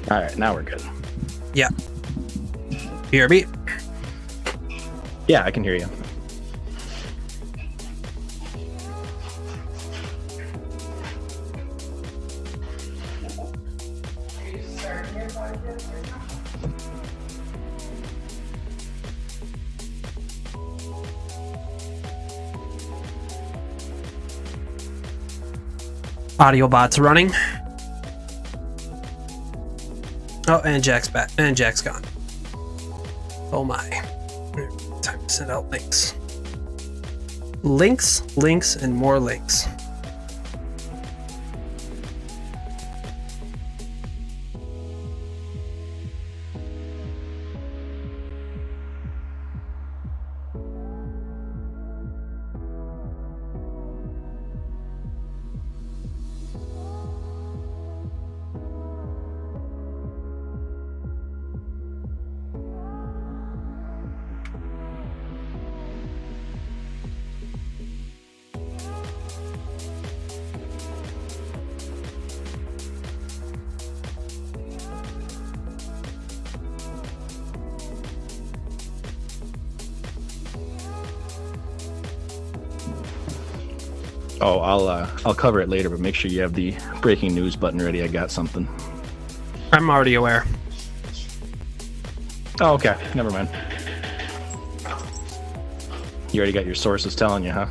All right, now we're good. Yeah. Hear me? Yeah, I can hear you. Audio bot's running. Oh, and Jack's back. And Jack's gone. Oh my. Time to send out links. Links, and more links. Oh, I'll cover it later, but make sure you have the breaking news button ready. I got something. I'm already aware. Oh, okay. Never mind. You already got your sources telling you, huh?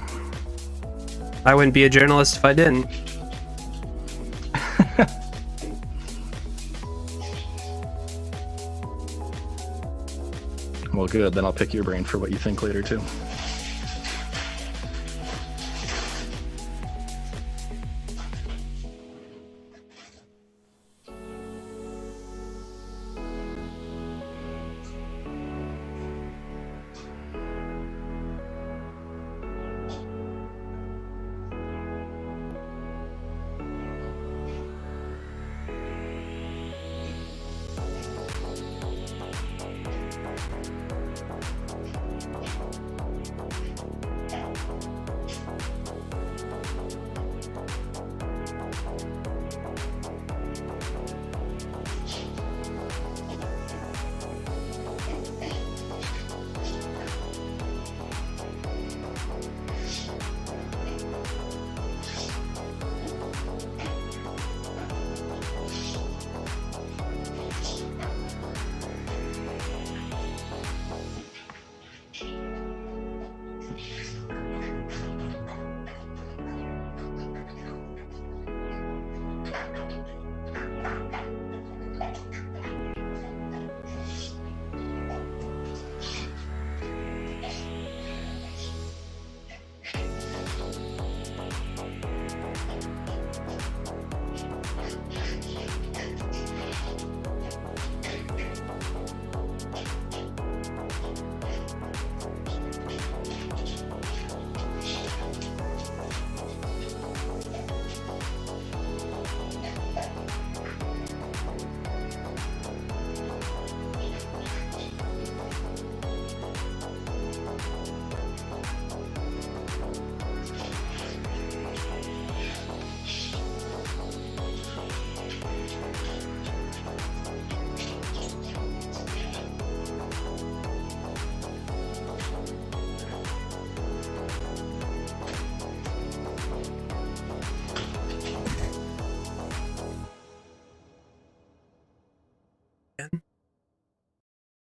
I wouldn't be a journalist if I didn't. Well, good. Then I'll pick your brain for what you think later, too.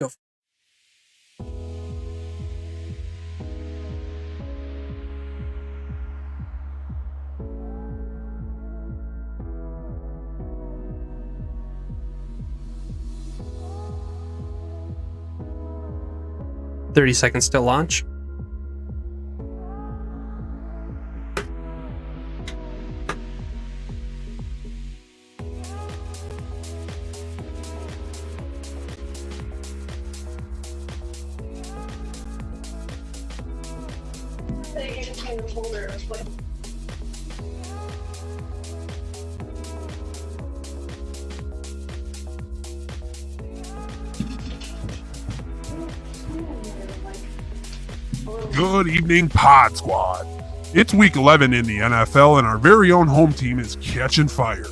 Go. 30 seconds to launch. Good evening, Pod Squad. It's week 11 in the NFL, and our very own home team is catching fire.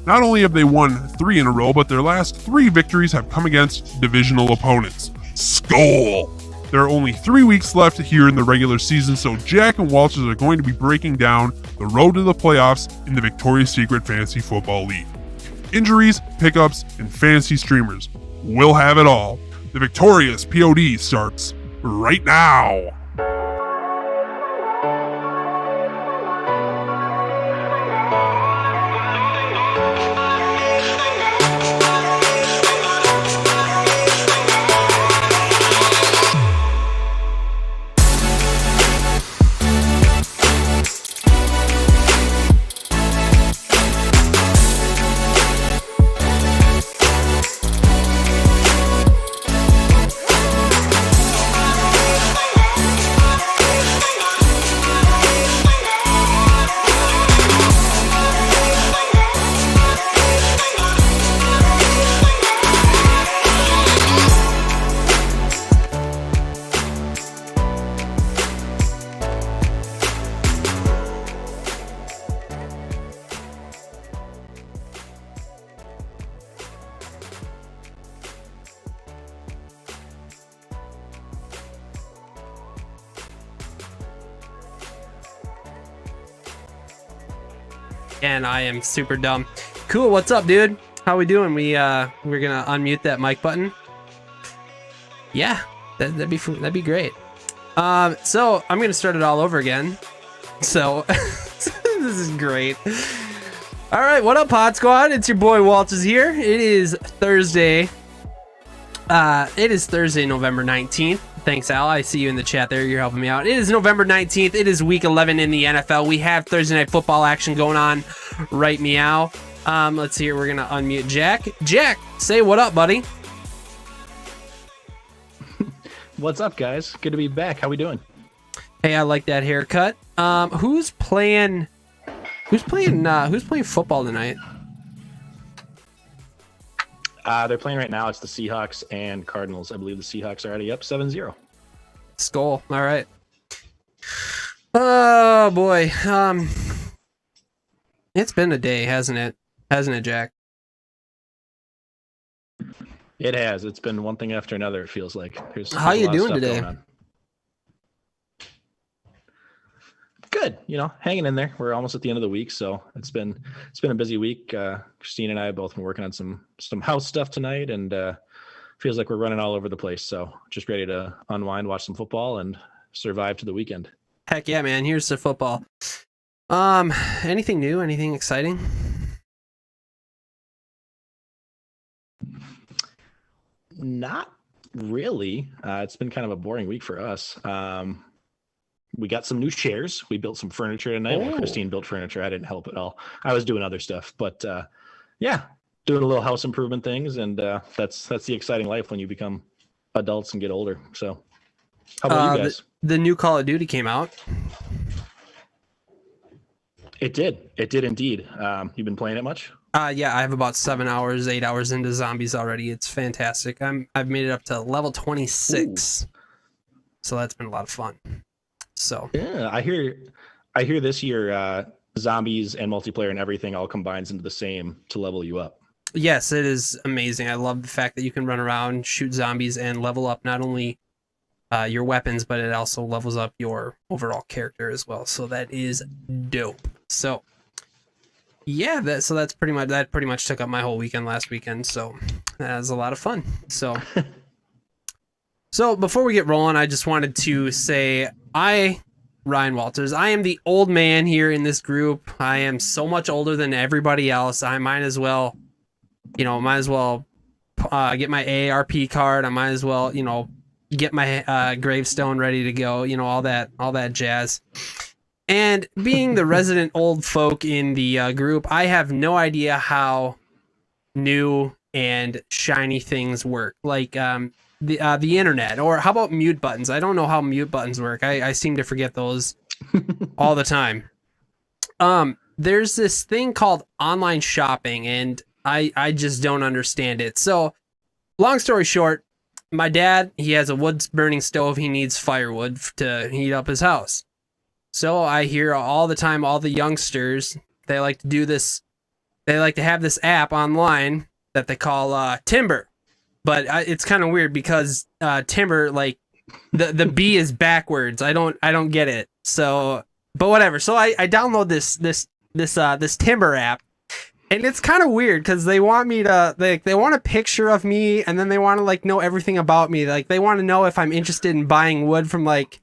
Not only have they won 3 in a row, but their last 3 victories have come against divisional opponents. Skol! There are only 3 weeks left here in the regular season, so Jack and Walters are going to be breaking down the road to the playoffs in the Victoria's Secret Fantasy Football League. Injuries, pickups, and fantasy streamers. We'll have it all. The Victorious POD starts right now. And I am super dumb. Cool, what's up, dude? How we doing? We're gonna unmute that mic button. Yeah, that'd be great. So I'm gonna start it all over again. So this is great. All right, what up, Pod Squad? It's your boy Walters here. It is Thursday. November 19th. Thanks, Al. I see you in the chat there. You're helping me out. It is November 19th. It is week 11 in the NFL. We have Thursday night football action going on. Right meow. Let's see here. We're going to unmute Jack. Jack, say what up, buddy. What's up, guys? Good to be back. How we doing? Hey, I like that haircut. Who's playing football tonight? They're playing right now. It's the Seahawks and Cardinals. I believe the Seahawks are already up 7-0. Skull. All right. Oh boy. It's been a day, hasn't it? Hasn't it, Jack? It has. It's been one thing after another. It feels like. How you doing today? Good. Hanging in there. We're almost at the end of the week, so it's been a busy week. Christine and I have both been working on some house stuff tonight, and feels like we're running all over the place. So just ready to unwind, watch some football, and survive to the weekend. Heck yeah, man! Here's the football. Anything new? Anything exciting? Not really. It's been kind of a boring week for us. We got some new chairs. We built some furniture tonight. Well, Christine built furniture. I didn't help at all. I was doing other stuff, but yeah, doing a little house improvement things, and that's the exciting life when you become adults and get older. So, how about you guys? The new Call of Duty came out. It did. It did indeed. You've been playing it much? Yeah, I have about 8 hours into zombies already. It's fantastic. I've made it up to level 26. Ooh. So that's been a lot of fun. So yeah, I hear this year zombies and multiplayer and everything all combines into the same to level you up. Yes, it is amazing. I love the fact that you can run around, shoot zombies, and level up not only your weapons, but it also levels up your overall character as well. So that is dope. So yeah, that pretty much took up my whole weekend last weekend. So that was a lot of fun. So before we get rolling, I just wanted to say Ryan Walters, I am the old man here in this group. I am so much older than everybody else. I might as well get my AARP card. I might as well, get my gravestone ready to go, all that jazz. And being the resident old folk in the group, I have no idea how new and shiny things work. Like the internet, or how about mute buttons? I don't know how mute buttons work. I seem to forget those all the time. There's this thing called online shopping, and I just don't understand it. So long story short, my dad, he has a wood burning stove. He needs firewood to heat up his house. So I hear all the time, all the youngsters, they like to do this they like to have this app online that they call Timber, but it's kind of weird because Timber, like the B is backwards. I don't get it. So, but whatever. So I download this Timber app, and it's kind of weird because they want me to they want a picture of me, and then they want to like know everything about me. Like they want to know if I'm interested in buying wood from like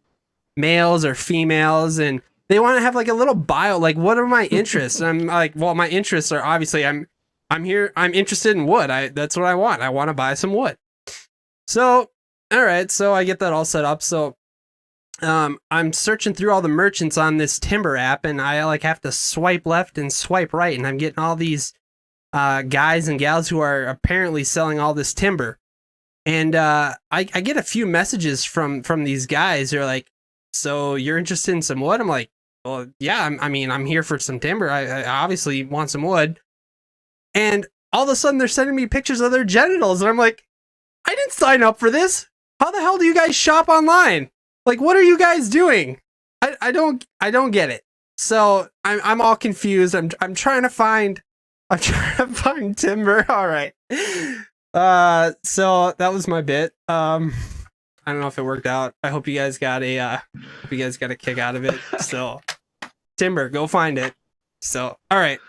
males or females, and they want to have like a little bio, like what are my interests? And I'm like, well, my interests are obviously I'm interested in wood. That's what I want. I want to buy some wood. So, all right, so I get that all set up. So, I'm searching through all the merchants on this Timber app, and I like have to swipe left and swipe right, and I'm getting all these guys and gals who are apparently selling all this timber. And I get a few messages from these guys who are like, so you're interested in some wood? I'm like, well, yeah, I'm here for some timber. I obviously want some wood. And all of a sudden they're sending me pictures of their genitals. And I'm like, I didn't sign up for this. How the hell do you guys shop online? Like, what are you guys doing? I don't get it. So I'm all confused. I'm trying to find timber. All right. So that was my bit. I don't know if it worked out. I hope you guys got a kick out of it. So timber, go find it. So all right.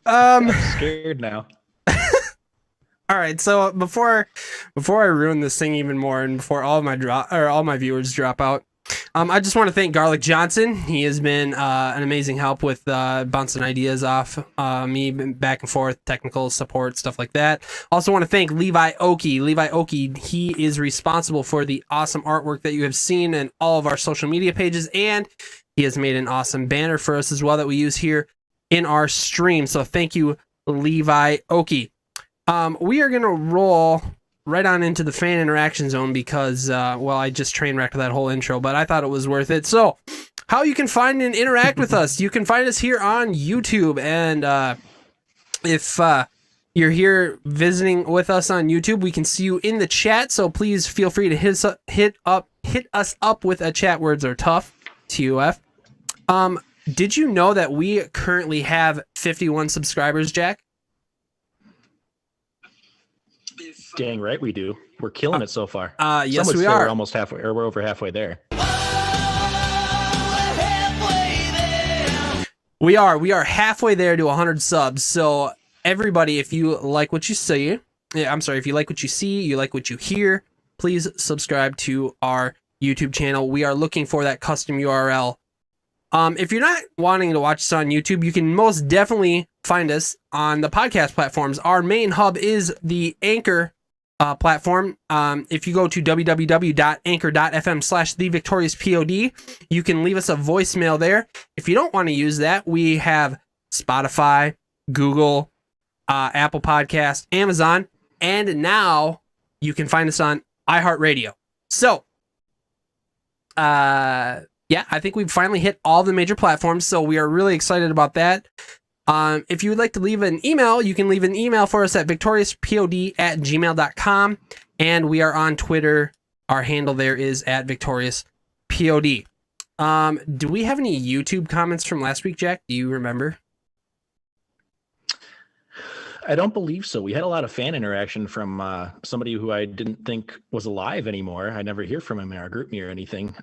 I'm scared now. All right. So before I ruin this thing even more, and before all my viewers drop out, I just want to thank Garlic Johnson. He has been an amazing help with bouncing ideas off me back and forth, technical support, stuff like that. Also want to thank Levi Oki. Levi Oki, he is responsible for the awesome artwork that you have seen in all of our social media pages, and he has made an awesome banner for us as well that we use here in our stream. So thank you, Levi Oki. We are going to roll right on into the fan interaction zone because, I just train wrecked that whole intro, but I thought it was worth it. So, how you can find and interact with us? You can find us here on YouTube, and if you're here visiting with us on YouTube, we can see you in the chat. So please feel free to hit us up with a chat. Words are tough. TUF. Did you know that we currently have 51 subscribers, Jack? Dang right we do. We're killing it so far. Yes, Some would we say are. We're almost halfway, or we're over halfway there. We are halfway there to 100 subs. So everybody, if you like what you see, if you like what you see, you like what you hear, please subscribe to our YouTube channel. We are looking for that custom URL. If you're not wanting to watch us on YouTube, you can most definitely find us on the podcast platforms. Our main hub is the Anchor platform. If you go to www.anchor.fm/thevictoriouspod, you can leave us a voicemail there. If you don't want to use that, we have Spotify, Google, Apple Podcast, Amazon, and now you can find us on iHeartRadio. So, I think we've finally hit all the major platforms, so we are really excited about that. If you would like to leave an email, you can leave an email for us at victoriouspod@gmail.com, and we are on Twitter. Our handle there is @victoriouspod. Do we have any YouTube comments from last week, Jack? Do you remember? I don't believe so. We had a lot of fan interaction from somebody who I didn't think was alive anymore. I never hear from him in our group me or anything.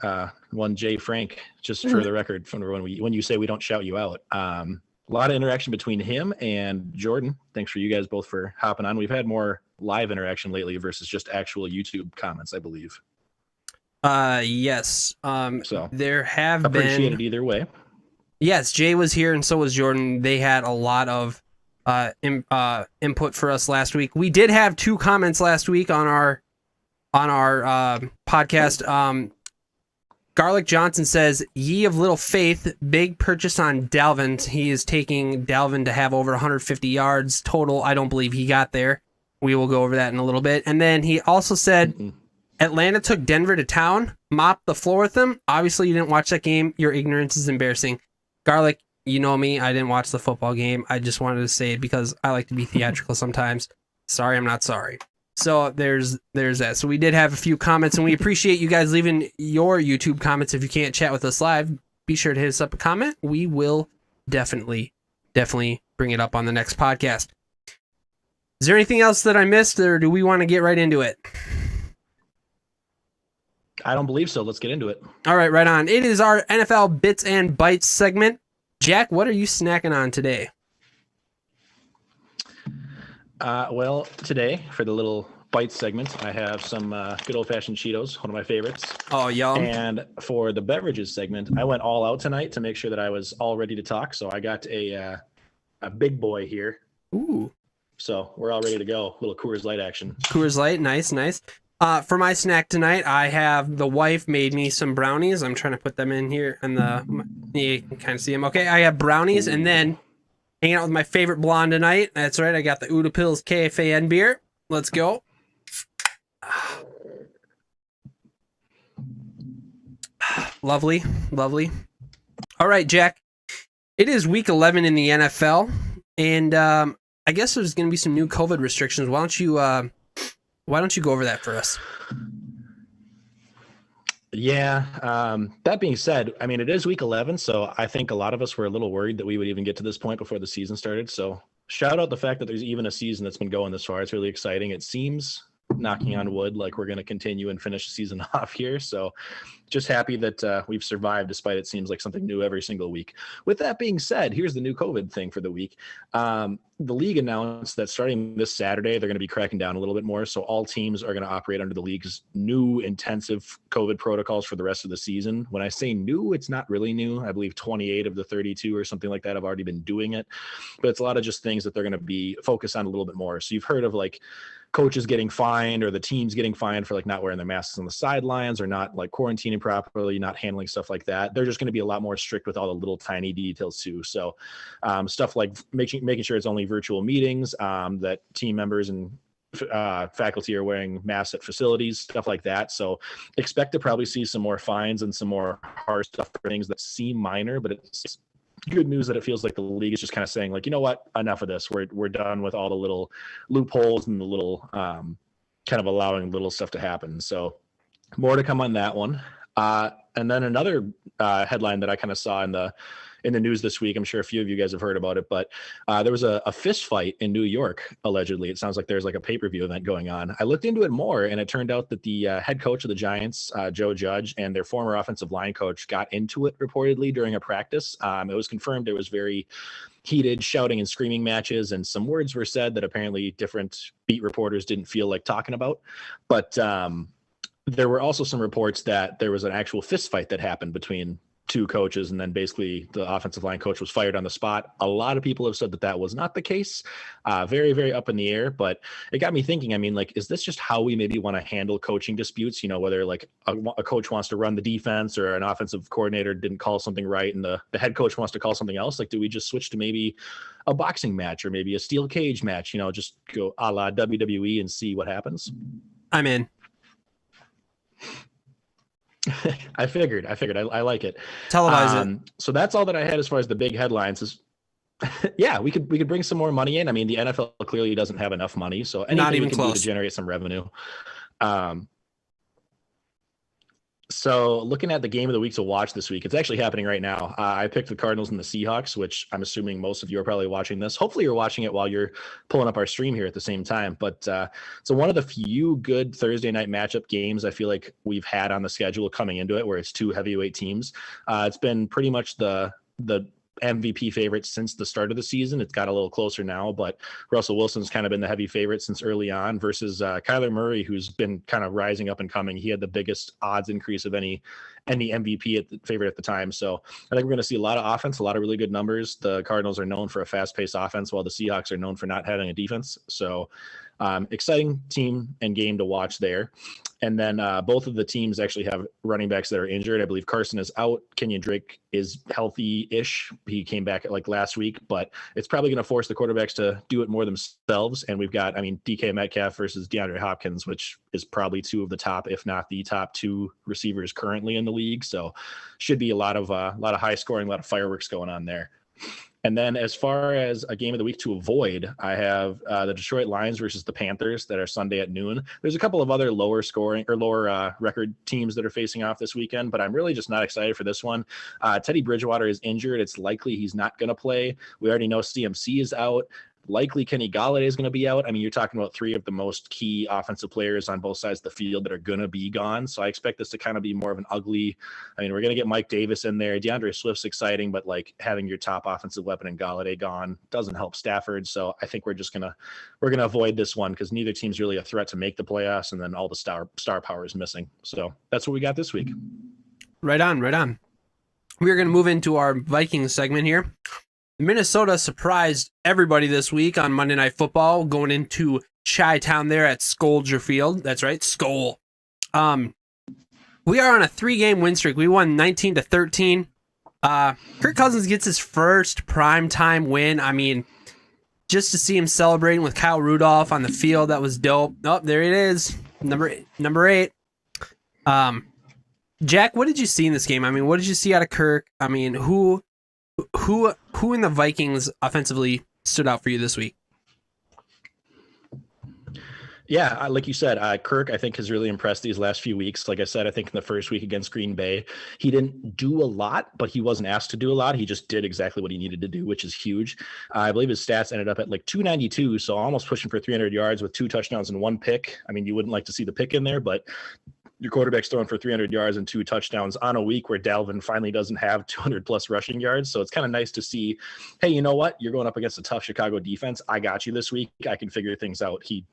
One Jay Frank, just for the record, from when you say we don't shout you out. A lot of interaction between him and Jordan. Thanks for you guys both for hopping on. We've had more live interaction lately versus just actual YouTube comments, I believe. Yes. So there have appreciate been it either way. Yes, Jay was here and so was Jordan. They had a lot of input for us last week. We did have 2 comments last week on our podcast. Garlic Johnson says, "Ye of little faith, big purchase on Dalvin. He is taking Dalvin to have over 150 yards total. I don't believe he got there. We will go over that in a little bit." And then he also said, Atlanta took Denver to town, mopped the floor with them. Obviously, you didn't watch that game. Your ignorance is embarrassing. Garlic, you know me. I didn't watch the football game. I just wanted to say it because I like to be theatrical sometimes. Sorry, I'm not sorry. So there's that. So we did have a few comments, and we appreciate you guys leaving your YouTube comments. If you can't chat with us live, be sure to hit us up a comment. We will definitely definitely bring it up on the next podcast. Is there anything else that I missed, or do we want to get right into it? I don't believe so. Let's get into it. All right, right on. It is our NFL Bits and Bites segment. Jack, what are you snacking on today? Well, today for the little Bites segment, I have some good old-fashioned Cheetos, one of my favorites. Oh, yum. And for the beverages segment, I went all out tonight to make sure that I was all ready to talk. So I got a big boy here. Ooh. So we're all ready to go. Little Coors Light action. Coors Light, nice. For my snack tonight, I have the wife made me some brownies. I'm trying to put them in here, and you can kind of see them. Okay, I have brownies, and then hanging out with my favorite blonde tonight. That's right, I got the Uda Pills KFAN beer. Let's go. Lovely. All right, Jack. It is week 11 in the NFL, and I guess there's going to be some new COVID restrictions. Why don't you go over that for us? Yeah. That being said, I mean, it is week 11, so I think a lot of us were a little worried that we would even get to this point before the season started. So shout out the fact that there's even a season that's been going this far. It's really exciting. It seems, knocking on wood, like we're going to continue and finish the season off here. So just happy that we've survived despite it seems like something new every single week. With that being said, here's the new COVID thing for the week. The league announced that starting this Saturday, they're going to be cracking down a little bit more. So all teams are going to operate under the league's new intensive COVID protocols for the rest of the season. When I say new, it's not really new. I believe 28 of the 32 or something like that have already been doing it. But it's a lot of just things that they're going to be focused on a little bit more. So you've heard of like coaches getting fined or the teams getting fined for like not wearing their masks on the sidelines or not like quarantining properly, not handling stuff like that. They're just going to be a lot more strict with all the little tiny details too. So stuff like making sure it's only virtual meetings, that team members and faculty are wearing masks at facilities, stuff like that. So expect to probably see some more fines and some more hard stuff for things that seem minor, but it's good news that it feels like the league is just kind of saying like, you know what, enough of this. We're done with all the little loopholes and the little kind of allowing little stuff to happen. So more to come on that one. And then another headline that I kind of saw in the news this week, I'm sure a few of you guys have heard about it, but there was a fist fight in New York, allegedly. It sounds like there's like a pay-per-view event going on. I looked into it more, and it turned out that the head coach of the Giants, Joe Judge, and their former offensive line coach got into it reportedly during a practice. It was confirmed it was very heated shouting and screaming matches, and some words were said that apparently different beat reporters didn't feel like talking about. But there were also some reports that there was an actual fist fight that happened between two coaches, and then basically the offensive line coach was fired on the spot. A lot of people have said that that was not the case. Very, very up in the air, but it got me thinking, I mean, like, is this just how we maybe want to handle coaching disputes? You know, whether like a coach wants to run the defense or an offensive coordinator didn't call something right and the head coach wants to call something else. Like, do we just switch to maybe a boxing match or maybe a steel cage match, you know, just go a la WWE and see what happens? I'm in. I figured I like it. Televise it. So that's all that I had as far as the big headlines is yeah, we could bring some more money in. I mean, the NFL clearly doesn't have enough money, so anything Not even we can do close. to generate some revenue. So looking at the game of the week to watch this week, it's actually happening right now. I picked the Cardinals and the Seahawks, which I'm assuming most of you are probably watching this. Hopefully you're watching it while you're pulling up our stream here at the same time. But so one of the few good Thursday night matchup games I feel like we've had on the schedule coming into it, where it's two heavyweight teams. It's been pretty much the MVP favorite since the start of the season. It's got a little closer now, but Russell Wilson's kind of been the heavy favorite since early on versus Kyler Murray, who's been kind of rising up and coming. He had the biggest odds increase of any MVP favorite at the time. So I think we're going to see a lot of offense, a lot of really good numbers. The Cardinals are known for a fast-paced offense, while the Seahawks are known for not having a defense. So exciting team and game to watch there. And then both of the teams actually have running backs that are injured. I believe Carson is out. Kenyon Drake is healthy-ish. He came back like last week, but it's probably going to force the quarterbacks to do it more themselves. And we've got, I mean, DK Metcalf versus DeAndre Hopkins, which is probably two of the top, if not the top two receivers currently in the league. So should be a lot of high scoring, a lot of fireworks going on there. And then as far as a game of the week to avoid, I have the Detroit Lions versus the Panthers that are Sunday at noon. There's a couple of other lower scoring or lower record teams that are facing off this weekend, but I'm really just not excited for this one. Teddy Bridgewater is injured. It's likely he's not going to play. We already know CMC is out. Likely Kenny Golladay is going to be out. I mean, you're talking about three of the most key offensive players on both sides of the field that are going to be gone. So I expect this to kind of be more of an ugly. I mean, we're going to get Mike Davis in there. DeAndre Swift's exciting, but like having your top offensive weapon in Golladay gone doesn't help Stafford. So I think we're going to avoid this one because neither team's really a threat to make the playoffs, and then all the star power is missing. So that's what we got this week. Right on, right on. We're going to move into our Vikings segment here. Minnesota surprised everybody this week on Monday Night Football, going into Chi-Town there at Soldier Field. That's right, Skol. We are on a 3-game win streak. We won 19-13. Kirk Cousins gets his first primetime win. I mean, just to see him celebrating with Kyle Rudolph on the field, that was dope. Oh, there it is, number 8. Jack, what did you see in this game? I mean, what did you see out of Kirk? I mean, who in the Vikings offensively stood out for you this week? Yeah, like you said, Kirk, I think, has really impressed these last few weeks. Like I said, I think in the first week against Green Bay, he didn't do a lot, but he wasn't asked to do a lot. He just did exactly what he needed to do, which is huge. I believe his stats ended up at like 292, so almost pushing for 300 yards with 2 touchdowns and 1 pick. I mean, you wouldn't like to see the pick in there, but your quarterback's throwing for 300 yards and 2 touchdowns on a week where Dalvin finally doesn't have 200 plus rushing yards. So it's kind of nice to see, hey, you know what? You're going up against a tough Chicago defense. I got you this week. I can figure things out. He,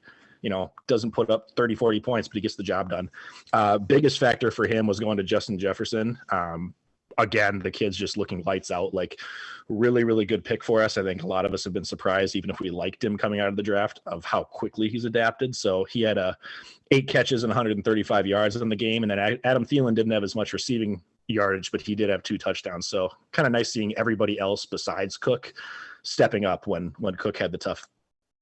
doesn't put up 30, 40 points, but he gets the job done. Biggest factor for him was going to Justin Jefferson. Again, the kid's just looking lights out, like really, really good pick for us. I think a lot of us have been surprised, even if we liked him coming out of the draft, of how quickly he's adapted. So he had 8 catches and 135 yards in the game. And then Adam Thielen didn't have as much receiving yardage, but he did have 2 touchdowns. So kind of nice seeing everybody else besides Cook stepping up when Cook had the tough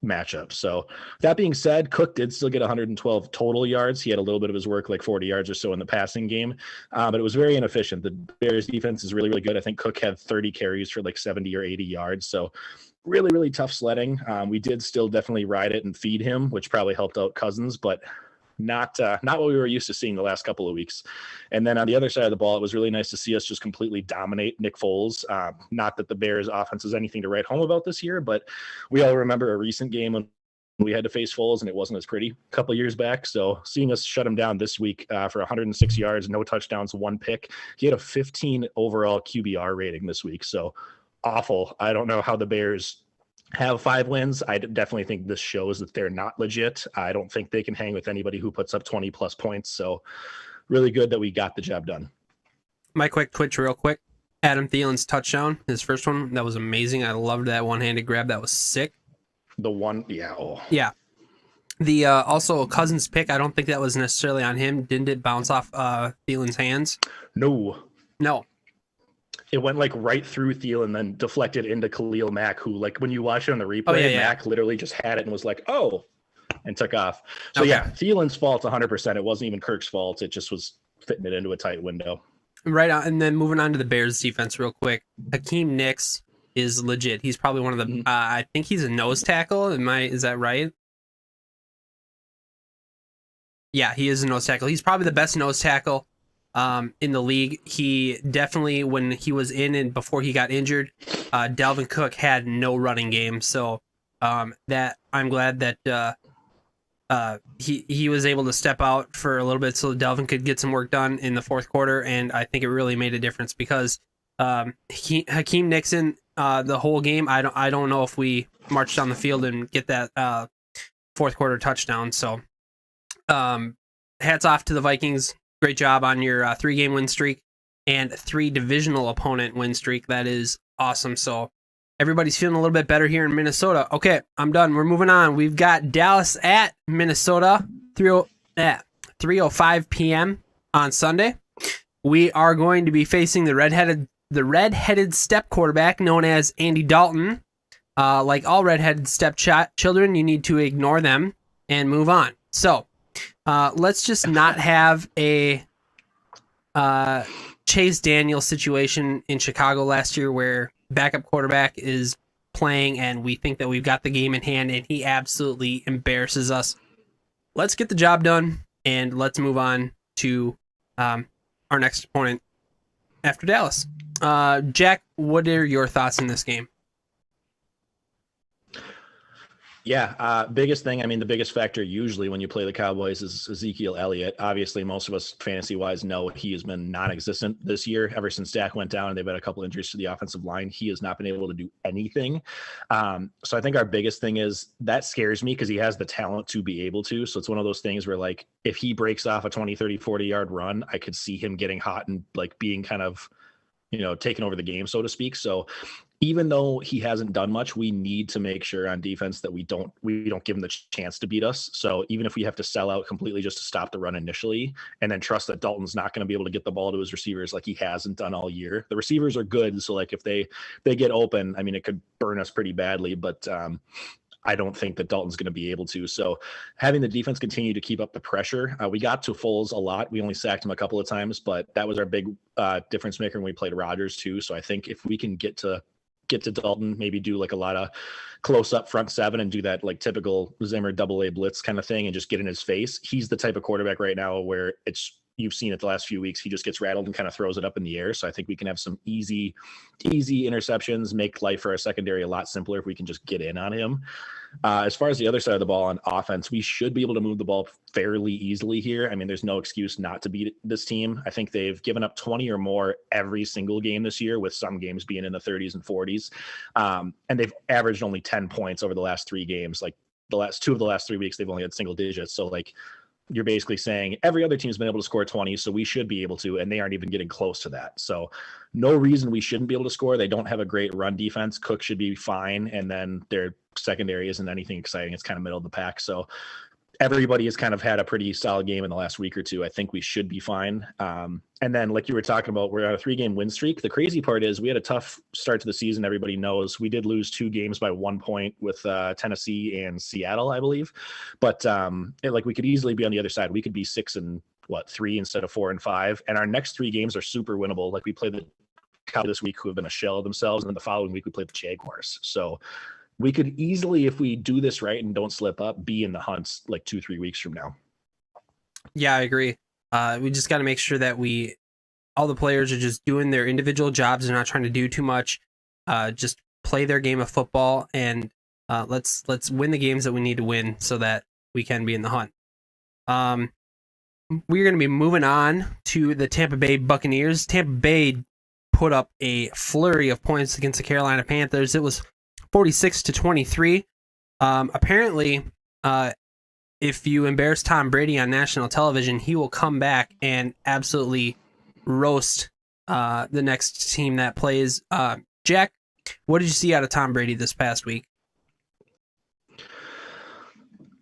matchup. So that being said, Cook did still get 112 total yards. He had a little bit of his work, like 40 yards or so in the passing game, but it was very inefficient. The Bears defense is really, really good. I think Cook had 30 carries for like 70 or 80 yards. So really, really tough sledding. We did still definitely ride it and feed him, which probably helped out Cousins, but not what we were used to seeing the last couple of weeks. And then on the other side of the ball, it was really nice to see us just completely dominate Nick Foles. Not that the Bears offense is anything to write home about this year, but we all remember a recent game when we had to face Foles and it wasn't as pretty a couple of years back. So seeing us shut him down this week for 106 yards, no touchdowns, 1 pick. He had a 15 overall QBR rating this week. So awful. I don't know how the Bears have 5 wins. I definitely think this shows that they're not legit. I don't think they can hang with anybody who puts up 20 plus points. So really good that we got the job done. My quick twitch real quick. Adam Thielen's touchdown, his first one, that was amazing. I loved that one-handed grab. That was sick. The one, yeah. Oh. Yeah. The also Cousins pick, I don't think that was necessarily on him. Didn't it bounce off Thielen's hands? No. It went like right through Thielen, then deflected into Khalil Mack, who, like, when you watch it on the replay, Mack literally just had it and was like, oh, and took off. So yeah, Thielen's fault 100%. It wasn't even Kirk's fault. It just was fitting it into a tight window. Right on. And then moving on to the Bears defense real quick. Hakeem Nicks is legit. He's probably one of the I think he's a nose tackle. Is that right? Yeah, he is a nose tackle. He's probably the best nose tackle in the league. He definitely, when he was in and before he got injured, Dalvin Cook had no running game. So that I'm glad that he was able to step out for a little bit so Dalvin could get some work done in the fourth quarter. And I think it really made a difference because Hakeem Nixon, the whole game, I don't know if we marched down the field and get that fourth quarter touchdown. So hats off to the Vikings. Great job on your 3-game win streak and 3 divisional opponent win streak. That is awesome. So everybody's feeling a little bit better here in Minnesota. Okay, I'm done. We're moving on. We've got Dallas at Minnesota, 3:05 p.m. on Sunday. We are going to be facing the redheaded step quarterback known as Andy Dalton. Like all redheaded step children, you need to ignore them and move on. So let's just not have a Chase Daniel situation in Chicago last year where backup quarterback is playing and we think that we've got the game in hand, and he absolutely embarrasses us. Let's get the job done and let's move on to our next opponent after Dallas. Jack, what are your thoughts in this game? Yeah, biggest thing, I mean, the biggest factor usually when you play the Cowboys is Ezekiel Elliott. Obviously, most of us fantasy-wise know he has been non-existent this year. Ever since Dak went down and they've had a couple injuries to the offensive line, he has not been able to do anything. So I think our biggest thing is that scares me because he has the talent to be able to. So it's one of those things where, like, if he breaks off a 20, 30, 40-yard run, I could see him getting hot and, like, being kind of, taking over the game, so to speak. So even though he hasn't done much, we need to make sure on defense that we don't give him the chance to beat us. So even if we have to sell out completely just to stop the run initially, and then trust that Dalton's not going to be able to get the ball to his receivers like he hasn't done all year. The receivers are good, so like if they get open, I mean, it could burn us pretty badly, but I don't think that Dalton's going to be able to. So having the defense continue to keep up the pressure, we got to Foles a lot. We only sacked him a couple of times, but that was our big difference maker when we played Rodgers too. So I think if we can get to Dalton, maybe do like a lot of close up front seven and do that like typical Zimmer AA blitz kind of thing and just get in his face. He's the type of quarterback right now where you've seen it the last few weeks. He just gets rattled and kind of throws it up in the air. So I think we can have some easy interceptions, make life for our secondary a lot simpler if we can just get in on him. As far as the other side of the ball on offense, we should be able to move the ball fairly easily here. I mean, there's no excuse not to beat this team. I think they've given up 20 or more every single game this year, with some games being in the 30s and 40s. And they've averaged only 10 points over the last 3 games. Like the last 2 of the last 3 weeks, they've only had single digits. So like, you're basically saying every other team's been able to score 20, so we should be able to, and they aren't even getting close to that. So no reason we shouldn't be able to score. They don't have a great run defense. Cook should be fine, and then their secondary isn't anything exciting. It's kind of middle of the pack. So everybody has kind of had a pretty solid game in the last week or two. I think we should be fine. And then, like you were talking about, we're on a 3-game win streak. The crazy part is we had a tough start to the season. Everybody knows we did lose 2 games by 1 point with Tennessee and Seattle, I believe. But we could easily be on the other side. We could be 6-3 instead of 4-5. And our next 3 games are super winnable. Like we play the Cowboys this week, who have been a shell of themselves, and then the following week we play the Jaguars. So we could easily, if we do this right and don't slip up, be in the hunts like 2-3 weeks from now. Yeah, I agree. We just got to make sure that all the players are just doing their individual jobs. They're not trying to do too much. Just play their game of football, and let's win the games that we need to win so that we can be in the hunt. We're going to be moving on to the Tampa Bay Buccaneers. Tampa Bay put up a flurry of points against the Carolina Panthers. It was 46-23. Apparently, if you embarrass Tom Brady on national television, he will come back and absolutely roast the next team that plays. Jack, what did you see out of Tom Brady this past week?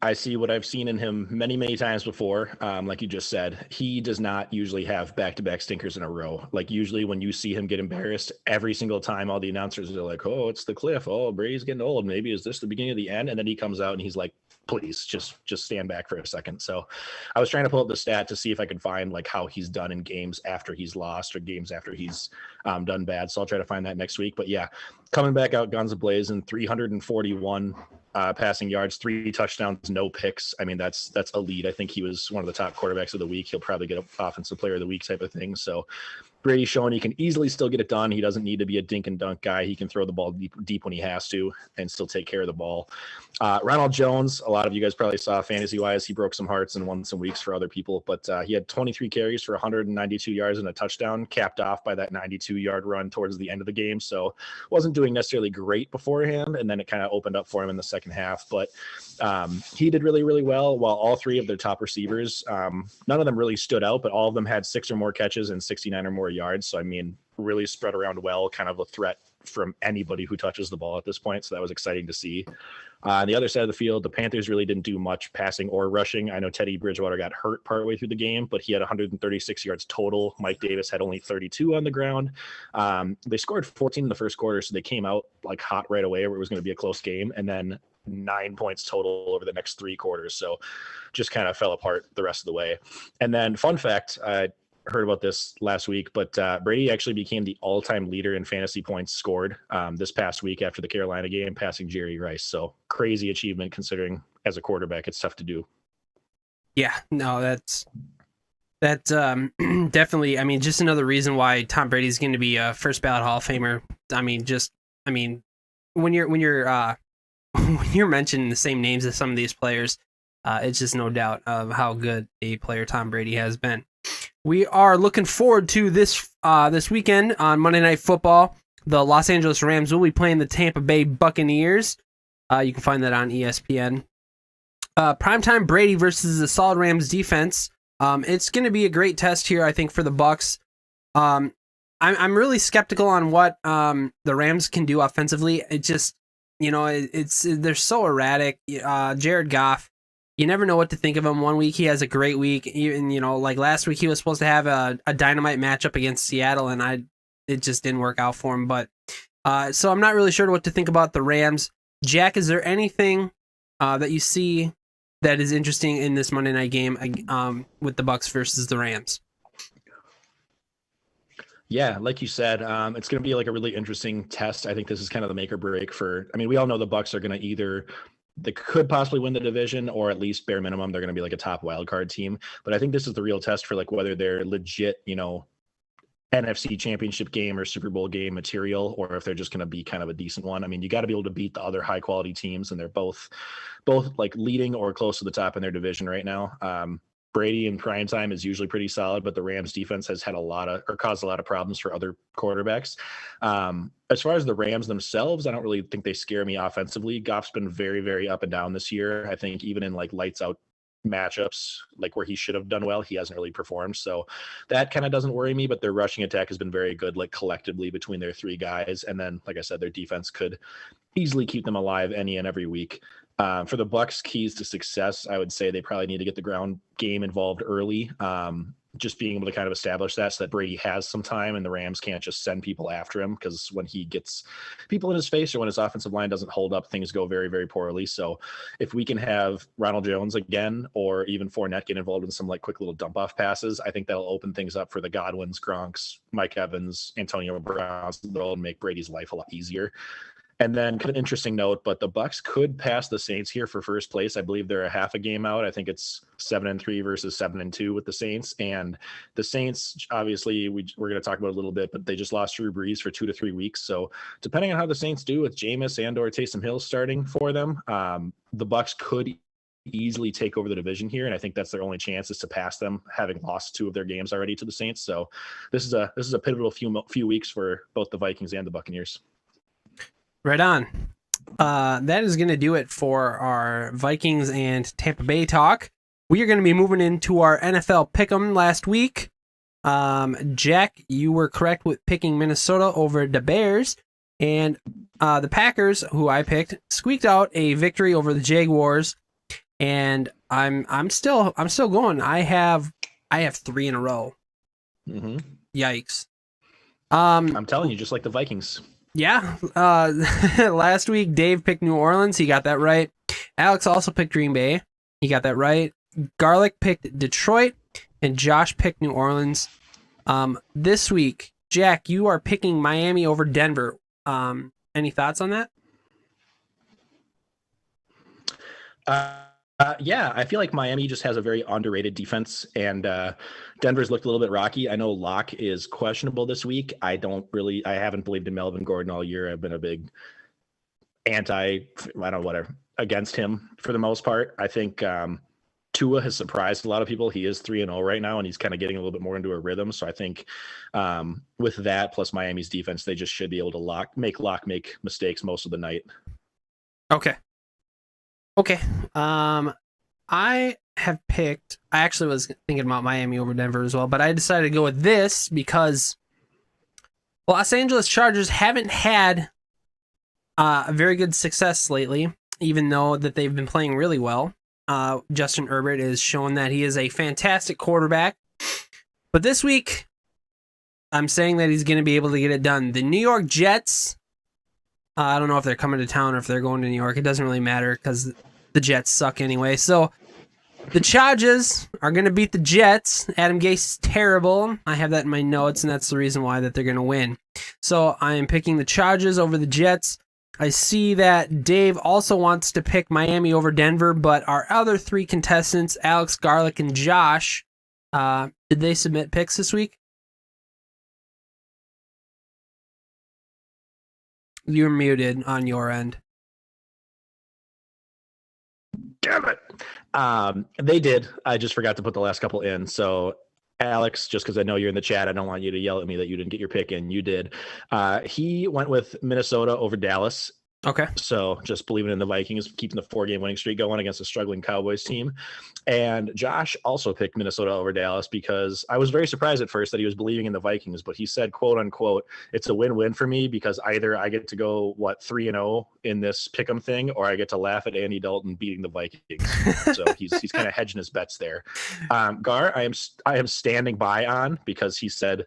I see what I've seen in him many, many times before. Like you just said, he does not usually have back-to-back stinkers in a row. Like usually when you see him get embarrassed, every single time all the announcers are like, oh, it's the cliff. Oh, Brady's getting old. Maybe is this the beginning of the end? And then he comes out and he's like, please just stand back for a second. So I was trying to pull up the stat to see if I could find like how he's done in games after he's lost or games after he's done bad. So I'll try to find that next week. But yeah, coming back out guns a-blazing, 341 passing yards, 3 touchdowns, no picks. I mean, that's elite. I think he was one of the top quarterbacks of the week. He'll probably get an offensive player of the week type of thing. So Brady showing he can easily still get it done. He doesn't need to be a dink and dunk guy. He can throw the ball deep when he has to and still take care of the ball. Ronald Jones, a lot of you guys probably saw fantasy-wise, he broke some hearts and won some weeks for other people, but he had 23 carries for 192 yards and a touchdown, capped off by that 92-yard run towards the end of the game. So wasn't doing necessarily great beforehand, and then it kind of opened up for him in the second half. But he did really, really well, while all 3 of their top receivers, none of them really stood out, but all of them had 6 or more catches and 69 or more yards. So, I mean, really spread around well, kind of a threat from anybody who touches the ball at this point. So that was exciting to see. On the other side of the field, the Panthers really didn't do much passing or rushing. I know Teddy Bridgewater got hurt partway through the game, but he had 136 yards total. Mike Davis had only 32 on the ground. They scored 14 in the first quarter, so they came out like hot right away where it was going to be a close game, and then 9 points total over the next 3 quarters. So just kind of fell apart the rest of the way. And then fun fact, heard about this last week, but Brady actually became the all-time leader in fantasy points scored this past week after the Carolina game, passing Jerry Rice. So crazy achievement considering as a quarterback, it's tough to do. Yeah, no, that's definitely. I mean, just another reason why Tom Brady's going to be a first ballot Hall of Famer. I mean, when you're when you're mentioning the same names as some of these players, it's just no doubt of how good a player Tom Brady has been. We are looking forward to this weekend on Monday Night Football. The Los Angeles Rams will be playing the Tampa Bay Buccaneers. You can find that on ESPN. Primetime Brady versus the solid Rams defense. It's going to be a great test here, I think, for the Bucs. I'm really skeptical on what the Rams can do offensively. It just, they're so erratic. Jared Goff, you never know what to think of him. One week he has a great week. Even, like last week he was supposed to have a dynamite matchup against Seattle, and it just didn't work out for him. But so I'm not really sure what to think about the Rams. Jack, is there anything that you see that is interesting in this Monday night game with the Bucs versus the Rams? Yeah, like you said, it's going to be like a really interesting test. I think this is kind of the make or break we all know the Bucs are going to they could possibly win the division, or at least bare minimum, they're going to be like a top wild card team. But I think this is the real test for like whether they're legit, NFC championship game or Super Bowl game material, or if they're just going to be kind of a decent one. I mean, you got to be able to beat the other high quality teams, and they're both like leading or close to the top in their division right now. Brady in prime time is usually pretty solid, but the Rams defense has had caused a lot of problems for other quarterbacks. As far as the Rams themselves, I don't really think they scare me offensively. Goff's been very, very up and down this year. I think even in like lights out matchups, like where he should have done well, he hasn't really performed. So that kind of doesn't worry me, but their rushing attack has been very good, like collectively between their three guys. And then, like I said, their defense could easily keep them alive any and every week. For the Bucs, keys to success, I would say they probably need to get the ground game involved early. Just being able to kind of establish that so that Brady has some time and the Rams can't just send people after him, because when he gets people in his face or when his offensive line doesn't hold up, things go very, very poorly. So if we can have Ronald Jones again, or even Fournette get involved in some like quick little dump off passes, I think that'll open things up for the Godwins, Gronks, Mike Evans, Antonio Brown. That'll make Brady's life a lot easier. And then kind of interesting note, but the Bucs could pass the Saints here for first place. I believe they're a half a game out. I think it's 7-3 versus 7-2 with the Saints. And the Saints, obviously, we're going to talk about it a little bit, but they just lost Drew Brees for 2 to 3 weeks. So depending on how the Saints do with Jameis and or Taysom Hill starting for them, the Bucs could easily take over the division here, and I think that's their only chance is to pass them, having lost 2 of their games already to the Saints. So this is a pivotal few weeks for both the Vikings and the Buccaneers. Right on. That is going to do it for our Vikings and Tampa Bay talk. We are going to be moving into our NFL Pick'em last week. Jack, you were correct with picking Minnesota over the Bears, and the Packers, who I picked, squeaked out a victory over the Jaguars. And I'm still going. I have 3 in a row. Mm-hmm. Yikes. I'm telling you, just like the Vikings. Yeah. Last week, Dave picked New Orleans. He got that right. Alex also picked Green Bay. He got that right. Garlic picked Detroit, and Josh picked New Orleans. This week, Jack, you are picking Miami over Denver. Any thoughts on that? Yeah, I feel like Miami just has a very underrated defense, and Denver's looked a little bit rocky. I know Locke is questionable this week. I haven't believed in Melvin Gordon all year. I've been a big against him for the most part. I think Tua has surprised a lot of people. He is 3-0 right now, and he's kind of getting a little bit more into a rhythm. So I think with that plus Miami's defense, they just should be able to make mistakes most of the night. Okay. I actually was thinking about Miami over Denver as well, but I decided to go with this because Los Angeles Chargers haven't had a very good success lately, even though that they've been playing really well. Justin Herbert has shown that he is a fantastic quarterback, but this week I'm saying that he's going to be able to get it done. The New York Jets, I don't know if they're coming to town or if they're going to New York. It doesn't really matter because the Jets suck anyway. So The Chargers are going to beat the Jets. Adam Gase is terrible. I have that in my notes, and that's the reason why that they're going to win. So I am picking the Chargers over the Jets. I see that Dave also wants to pick Miami over Denver, but our other three contestants, Alex, Garlic, and Josh, did they submit picks this week? You're muted on your end. Damn it. They did. I just forgot to put the last couple in. So Alex, just because I know you're in the chat, I don't want you to yell at me that you didn't get your pick in. You did. He went with Minnesota over Dallas. Okay. So just believing in the Vikings, keeping the 4-game winning streak going against a struggling Cowboys team. And Josh also picked Minnesota over Dallas because I was very surprised at first that he was believing in the Vikings, but he said, quote unquote, it's a win-win for me because either I get to go 3-0 in this pick'em thing, or I get to laugh at Andy Dalton beating the Vikings. So he's kind of hedging his bets there. Gar, I am standing by on because he said,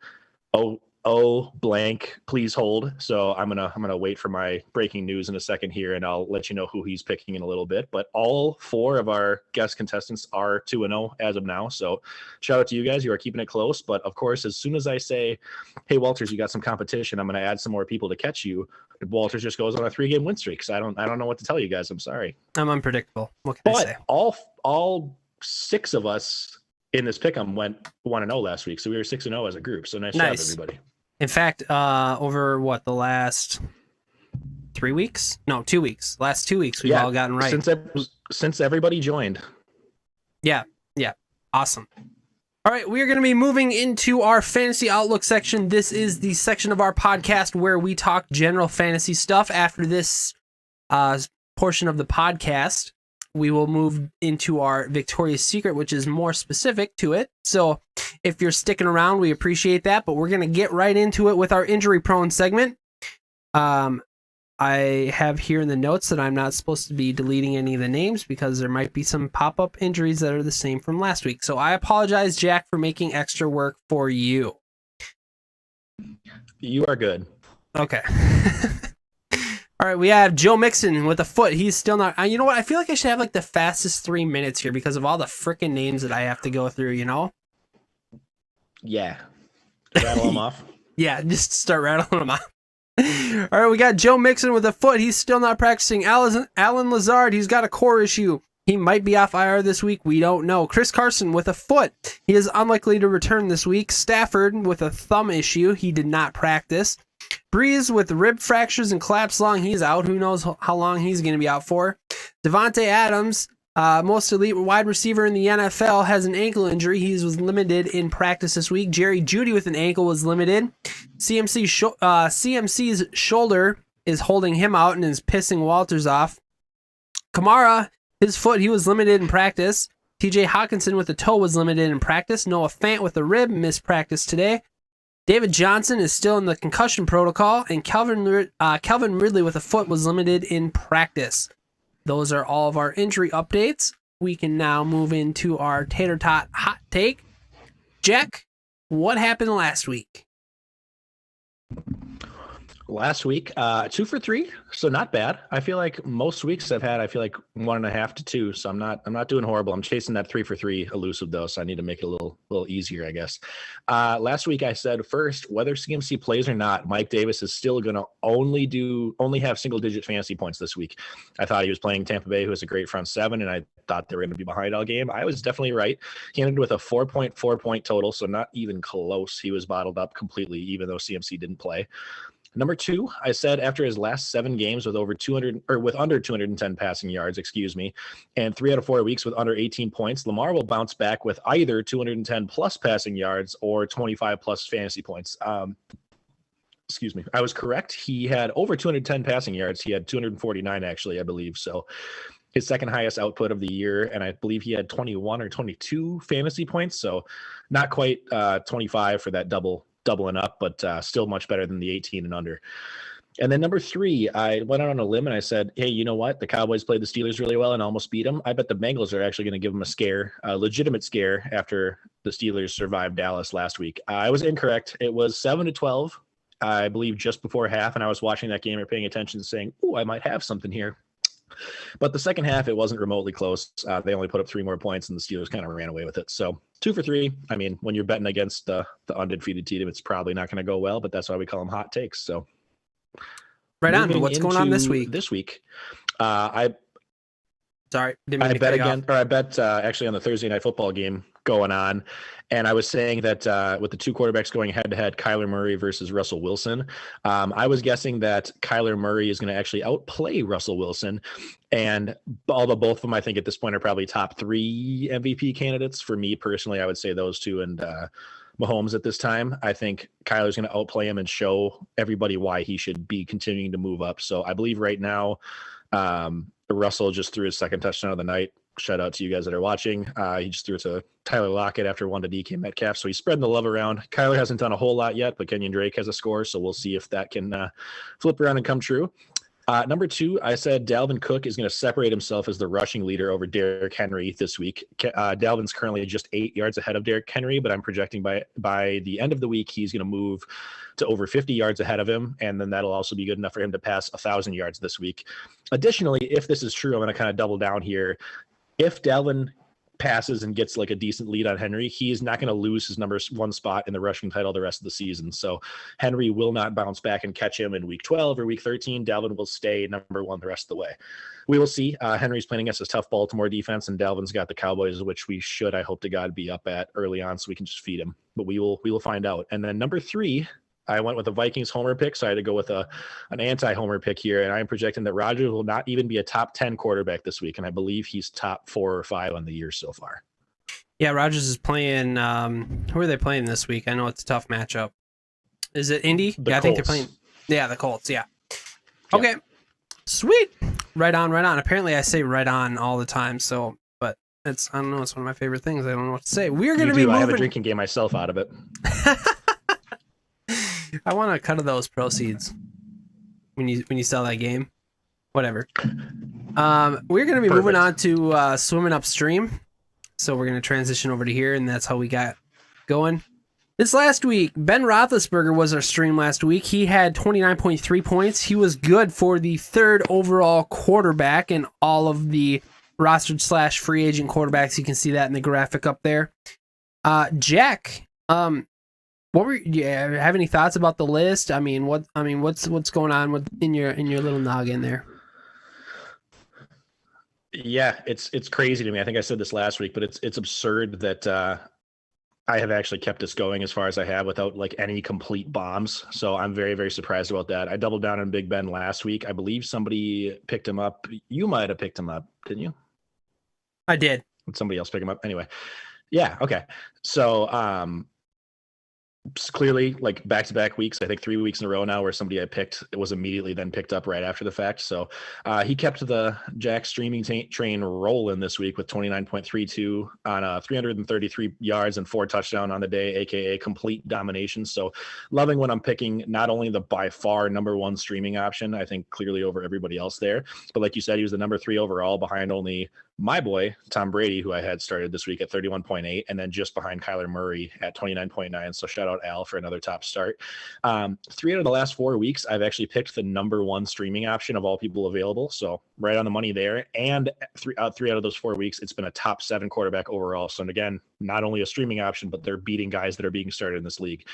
oh blank, please hold. So I'm gonna wait for my breaking news in a second here, and I'll let you know who he's picking in a little bit. But all 4 of our guest contestants are 2-0 as of now. So shout out to you guys. You are keeping it close. But of course, as soon as I say, hey Walters, you got some competition, I'm gonna add some more people to catch you, Walters just goes on a 3-game win streak. So I don't know what to tell you guys. I'm sorry. I'm unpredictable. What can I say? all 6 of us in this pick'em went 1-0 last week. So we were 6-0 as a group. So nice job, everybody. In fact, over the last 3 weeks? No, 2 weeks. Last 2 weeks, we've all gotten right. Since everybody joined. Yeah. Awesome. All right, we are going to be moving into our fantasy outlook section. This is the section of our podcast where we talk general fantasy stuff. After this portion of the podcast, we will move into our Victoria's Secret, which is more specific to it. So if you're sticking around, we appreciate that, but we're going to get right into it with our injury prone segment. I have here in the notes that I'm not supposed to be deleting any of the names because there might be some pop-up injuries that are the same from last week. So I apologize, Jack, for making extra work for you. You are good. Okay. All right, we have Joe Mixon with a foot. He's still not... you know what? I feel like I should have the fastest 3 minutes here because of all the freaking names that I have to go through, Yeah. Rattle them off. Yeah, just start rattling them off. All right, we got Joe Mixon with a foot. He's still not practicing. Alan Lazard, he's got a core issue. He might be off IR this week. We don't know. Chris Carson with a foot. He is unlikely to return this week. Stafford with a thumb issue. He did not practice. Breeze with rib fractures and collapsed lung. He's out. Who knows how long he's going to be out for. Devontae Adams, most elite wide receiver in the NFL, has an ankle injury. He was limited in practice this week. Jerry Jeudy with an ankle was limited. CMC's shoulder is holding him out and is pissing Walters off. Kamara, his foot, he was limited in practice. TJ Hawkinson with the toe was limited in practice. Noah Fant with the rib missed practice today. David Johnson is still in the concussion protocol, and Calvin Ridley with a foot was limited in practice. Those are all of our injury updates. We can now move into our Tater Tot hot take. Jack, what happened last week? Last week, 2 for 3, so not bad. I feel like most weeks I've had, 1.5 to 2, so I'm not doing horrible. I'm chasing that 3 for 3 elusive though, so I need to make it a little easier, I guess. Last week I said first, whether CMC plays or not, Mike Davis is still going to only have single-digit fantasy points this week. I thought he was playing Tampa Bay, who has a great front 7, and I thought they were going to be behind all game. I was definitely right. He ended with a 4.4 point total, so not even close. He was bottled up completely, even though CMC didn't play. Number 2, I said after his last 7 games with under 210 passing yards, and 3 out of 4 weeks with under 18 points, Lamar will bounce back with either 210 plus passing yards or 25 plus fantasy points. I was correct. He had over 210 passing yards. He had 249 actually, I believe. So his second highest output of the year, and I believe he had 21 or 22 fantasy points. So not quite 25 for that doubling up, but still much better than the 18 and under. And then number 3, I went out on a limb and I said, hey, you know what? The Cowboys played the Steelers really well and almost beat them. I bet the Bengals are actually going to give them a legitimate scare after the Steelers survived Dallas last week. I was incorrect. It was 7-12, I believe, just before half. And I was watching that game or paying attention saying, oh, I might have something here. But the second half, it wasn't remotely close. They only put up 3 more points, and the Steelers kind of ran away with it. So 2 for 3. I mean, when you're betting against the undefeated team, it's probably not going to go well, but that's why we call them hot takes. So right on. What's going on this week? This week, I bet actually on the Thursday night football game going on. And I was saying that with the 2 quarterbacks going head to head, Kyler Murray versus Russell Wilson, I was guessing that Kyler Murray is going to actually outplay Russell Wilson. And although both of them, I think at this point are probably top 3 MVP candidates. For me personally, I would say those 2 and Mahomes at this time. I think Kyler's going to outplay him and show everybody why he should be continuing to move up. So I believe right now, Russell just threw his second touchdown of the night. Shout out to you guys that are watching. He just threw it to Tyler Lockett after one to DK Metcalf. So he's spreading the love around. Kyler hasn't done a whole lot yet, but Kenyon Drake has a score. So we'll see if that can flip around and come true. Number 2, I said Dalvin Cook is going to separate himself as the rushing leader over Derrick Henry this week. Dalvin's currently just 8 yards ahead of Derrick Henry, but I'm projecting by the end of the week, he's going to move to over 50 yards ahead of him. And then that'll also be good enough for him to pass 1,000 yards this week. Additionally, if this is true, I'm going to kind of double down here. If Dalvin passes and gets like a decent lead on Henry, he is not going to lose his number 1 spot in the rushing title the rest of the season. So Henry will not bounce back and catch him in week 12 or week 13. Dalvin will stay number 1 the rest of the way. We will see. Henry's playing against a tough Baltimore defense, and Dalvin's got the Cowboys, which we should, I hope to God, be up at early on so we can just feed him. But we will find out. And then number 3, I went with a Vikings homer pick, so I had to go with an anti-homer pick here, and I'm projecting that Rodgers will not even be a top 10 quarterback this week, and I believe he's top 4 or 5 on the year so far. Yeah, Rodgers is playing. Who are they playing this week? I know it's a tough matchup. Is it Indy? The I think they're Colts. playing. Yeah, the Colts. Yeah. Okay. Yep. Sweet. Right on. Right on. Apparently, I say right on all the time. So, but it's I don't know. It's one of my favorite things. I don't know what to say. We're gonna be moving. I have a drinking game myself out of it. I want a cut of those proceeds when you sell that game. Whatever. We're going to be moving on to swimming upstream. So we're going to transition over to here, and that's how we got going. This last week, Ben Roethlisberger was our stream last week. He had 29.3 points. He was good for the 3rd overall quarterback in all of the rostered / free agent quarterbacks. You can see that in the graphic up there. Jack, do you have any thoughts about the list? What's going on in your little noggin there? Yeah, it's crazy to me. I think I said this last week, but it's absurd that I have actually kept this going as far as I have without like any complete bombs. So I'm very, very surprised about that. I doubled down on Big Ben last week. I believe somebody picked him up. You might have picked him up, didn't you? I did. Did somebody else pick him up? Anyway. Yeah. Okay. So clearly like back-to-back weeks, I think 3 weeks in a row now where somebody I picked was immediately then picked up right after the fact. So he kept the Jack streaming train rolling this week with 29.32 on 333 yards and 4 touchdowns on the day, aka complete domination. So loving when I'm picking not only the by far number 1 streaming option, I think clearly over everybody else there, but like you said, he was the number 3 overall behind only my boy Tom Brady, who I had started this week at 31.8, and then just behind Kyler Murray at 29.9. So shout out Al for another top start. 3 out of the last 4 weeks, I've actually picked the number 1 streaming option of all people available. So right on the money there. And 3 out of those 4 weeks, it's been a top 7 quarterback overall. So, and again, not only a streaming option, but they're beating guys that are being started in this league.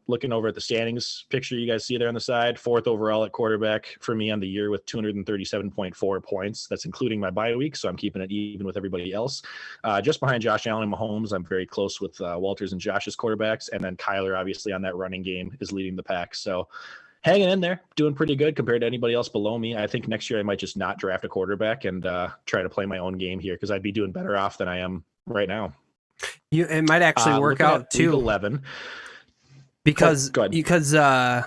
Looking over at the standings picture you guys see there on the side, 4th overall at quarterback for me on the year with 237.4 points. That's including my bye week, so I'm keeping it even with everybody else. Just behind Josh Allen and Mahomes, I'm very close with Walters and Josh's quarterbacks, and then Kyler, obviously, on that running game is leading the pack. So hanging in there, doing pretty good compared to anybody else below me. I think next year I might just not draft a quarterback and try to play my own game here because I'd be doing better off than I am right now. It might actually work out too. 11. Because I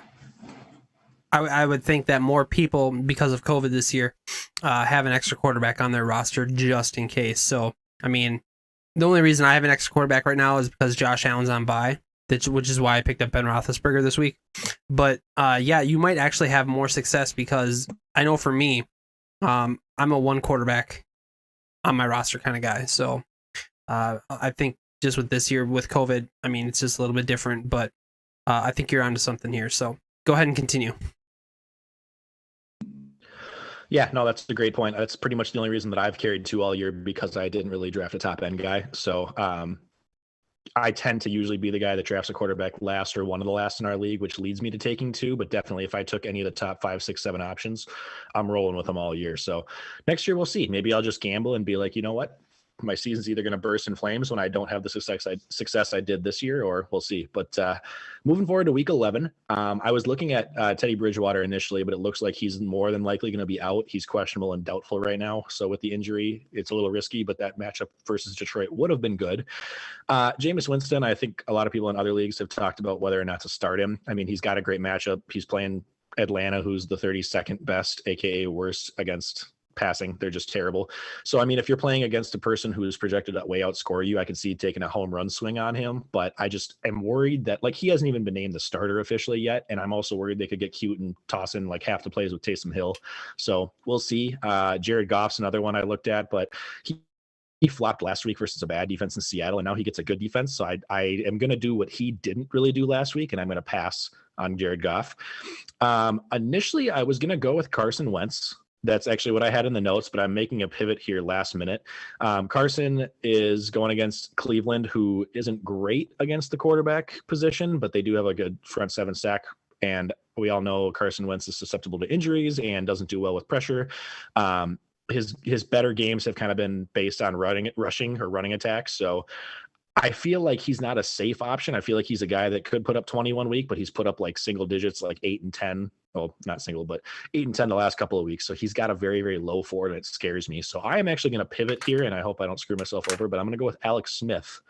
would think that more people, because of COVID this year, have an extra quarterback on their roster just in case. So, I mean, the only reason I have an extra quarterback right now is because Josh Allen's on bye, which is why I picked up Ben Roethlisberger this week. But yeah, you might actually have more success because I know for me, I'm a 1 quarterback on my roster kind of guy. So I think just with this year with COVID, I mean, it's just a little bit different, but I think you're onto something here. So go ahead and continue. Yeah, no, that's a great point. That's pretty much the only reason that I've carried two all year because I didn't really draft a top end guy. So I tend to usually be the guy that drafts a quarterback last or one of the last in our league, which leads me to taking two. But definitely, if I took any of the top 5, 6, 7 options, I'm rolling with them all year. So next year we'll see. Maybe I'll just gamble and be like, you know what? My season's either going to burst in flames when I don't have the success I did this year, or we'll see. But moving forward to week 11, I was looking at Teddy Bridgewater initially, but it looks like he's more than likely going to be out. He's questionable and doubtful right now. So with the injury, it's a little risky, but that matchup versus Detroit would have been good. Jameis Winston, I think a lot of people in other leagues have talked about whether or not to start him. I mean, he's got a great matchup. He's playing Atlanta, who's the 32nd best, aka worst against passing. They're just terrible. So, I mean, if you're playing against a person who is projected to way outscore you, I could see taking a home run swing on him. But I just am worried that, like, he hasn't even been named the starter officially yet. And I'm also worried they could get cute and toss in like half the plays with Taysom Hill. So we'll see. Jared Goff's another one I looked at, but he flopped last week versus a bad defense in Seattle, and now he gets a good defense. So I am going to do what he didn't really do last week, and I'm going to pass on Jared Goff. Initially, I was going to go with Carson Wentz. That's actually what I had in the notes, but I'm making a pivot here last minute. Carson is going against Cleveland, who isn't great against the quarterback position, but they do have a good front seven stack. And we all know Carson Wentz is susceptible to injuries and doesn't do well with pressure. His better games have kind of been based on rushing or running attacks. So I feel like he's not a safe option. I feel like he's a guy that could put up 21 week, but he's put up like single digits, like 8 and 10. Well, not single, but 8 and 10 the last couple of weeks. So he's got a very, very low floor, and it scares me. So I am actually going to pivot here, and I hope I don't screw myself over, but I'm going to go with Alex Smith,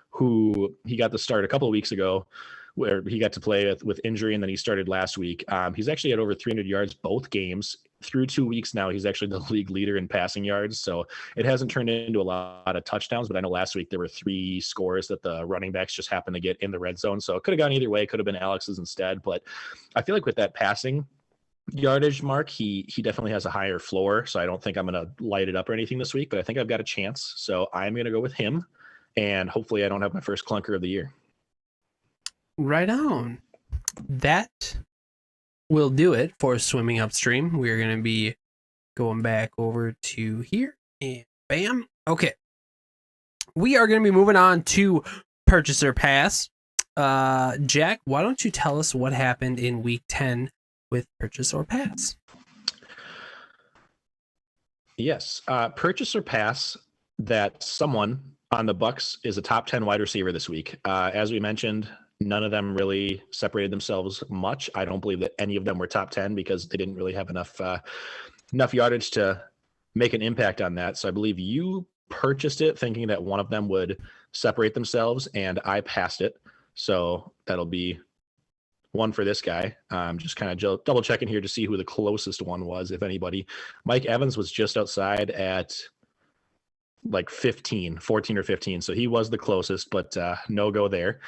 who he got the start a couple of weeks ago, where he got to play with injury, and then he started last week. He's actually at over 300 yards both games. Through 2 weeks now, he's actually the league leader in passing yards. So it hasn't turned into a lot of touchdowns, but I know last week there were 3 scores that the running backs just happened to get in the red zone. So it could have gone either way. It could have been Alex's instead. But I feel like with that passing yardage mark, he definitely has a higher floor. So I don't think I'm going to light it up or anything this week, but I think I've got a chance. So I'm going to go with him, and hopefully I don't have my first clunker of the year. Right on. That will do it for swimming upstream. We're going to be going back over to here, and bam. Okay. We are going to be moving on to Purchaser Pass. Jack, why don't you tell us what happened in week 10 with Purchase or Pass? Yes. Purchase or Pass that someone on the Bucks is a top 10 wide receiver this week. As we mentioned, none of them really separated themselves much. I don't believe that any of them were top 10 because they didn't really have enough yardage to make an impact on that. So I believe you purchased it thinking that one of them would separate themselves, and I passed it. So that'll be one for this guy. Just kind of double checking here to see who the closest one was, if anybody. Mike Evans was just outside at like 14 or 15. So he was the closest, but no go there.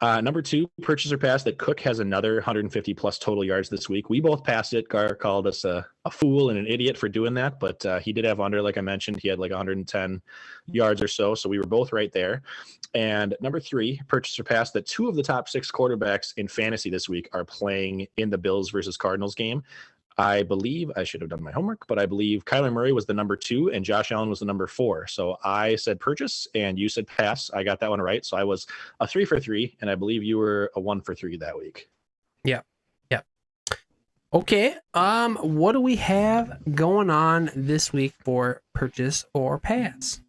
Number 2, Purchaser Pass that Cook has another 150 plus total yards this week. We both passed it. Gar called us a fool and an idiot for doing that, but he did have under, like I mentioned, he had like 110 yards or so. So we were both right there. And number 3, Purchaser Pass that 2 of the top 6 quarterbacks in fantasy this week are playing in the Bills versus Cardinals game. I believe I should have done my homework, but I believe Kyler Murray was the number 2 and Josh Allen was the number 4. So I said purchase and you said pass. I got that one right. So I was a 3 for 3, and I believe you were a 1 for 3 that week. Yeah. Okay. What do we have going on this week for Purchase or Pass?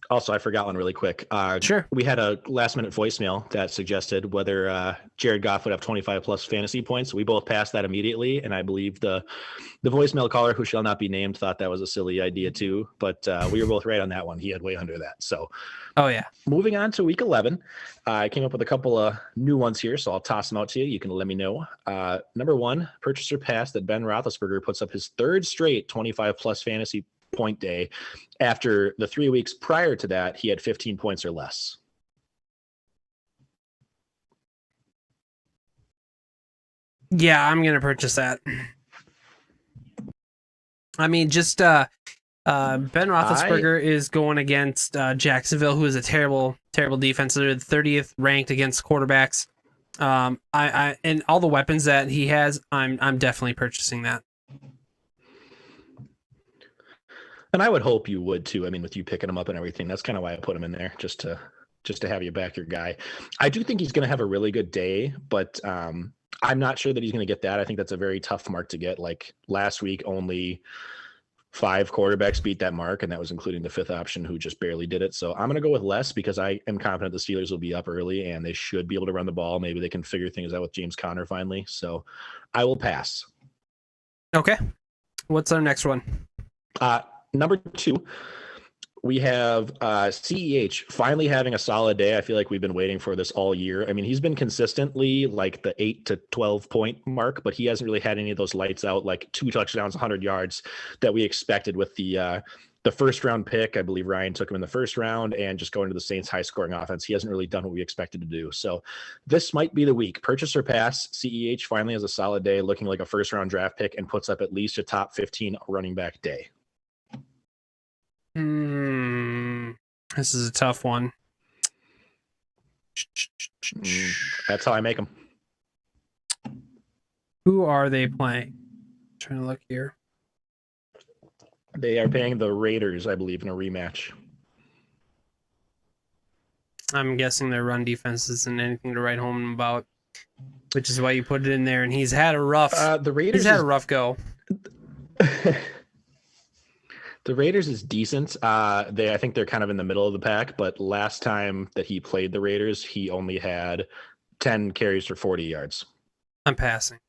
Also, I forgot one really quick. Sure. We had a last-minute voicemail that suggested whether Jared Goff would have 25-plus fantasy points. We both passed that immediately, and I believe the voicemail caller, who shall not be named, thought that was a silly idea too. But we were both right on that one. He had way under that. So, oh yeah. Moving on to Week 11, I came up with a couple of new ones here, so I'll toss them out to you. You can let me know. Number 1, Purchaser Pass that Ben Roethlisberger puts up his 3rd straight 25-plus fantasy point day. After the 3 weeks prior to that, he had 15 points or less. Yeah, I'm gonna purchase that. I mean, just Ben Roethlisberger is going against Jacksonville, who is a terrible defense. They're the 30th ranked against quarterbacks. I and all the weapons that he has, I'm definitely purchasing that. And I would hope you would too. I mean, with you picking him up and everything, that's kind of why I put him in there, just to have you back your guy. I do think he's going to have a really good day, but I'm not sure that he's going to get that. I think that's a very tough mark to get. Like last week, only 5 quarterbacks beat that mark, and that was including the 5th option who just barely did it. So I'm going to go with less because I am confident the Steelers will be up early and they should be able to run the ball. Maybe they can figure things out with James Conner finally. So I will pass. Okay. What's our next one? Number 2, we have CEH finally having a solid day. I feel like we've been waiting for this all year. I mean, he's been consistently like the 8 to 12 point mark, but he hasn't really had any of those lights out, like 2 touchdowns, 100 yards that we expected with the first round pick. I believe Ryan took him in the first round, and just going to the Saints high scoring offense. He hasn't really done what we expected to do. So this might be the week. Purchase or pass. CEH finally has a solid day, looking like a first round draft pick, and puts up at least a top 15 running back day. This is a tough one. That's how I make them. Who are they playing? Trying to look here. They are paying the Raiders, I believe, in a rematch. I'm guessing their run defense isn't anything to write home about, which is why you put it in there. And he's had a rough. The Raiders. He's had a rough go. The Raiders is decent. I think they're kind of in the middle of the pack, but last time that he played the Raiders, he only had 10 carries for 40 yards. I'm passing.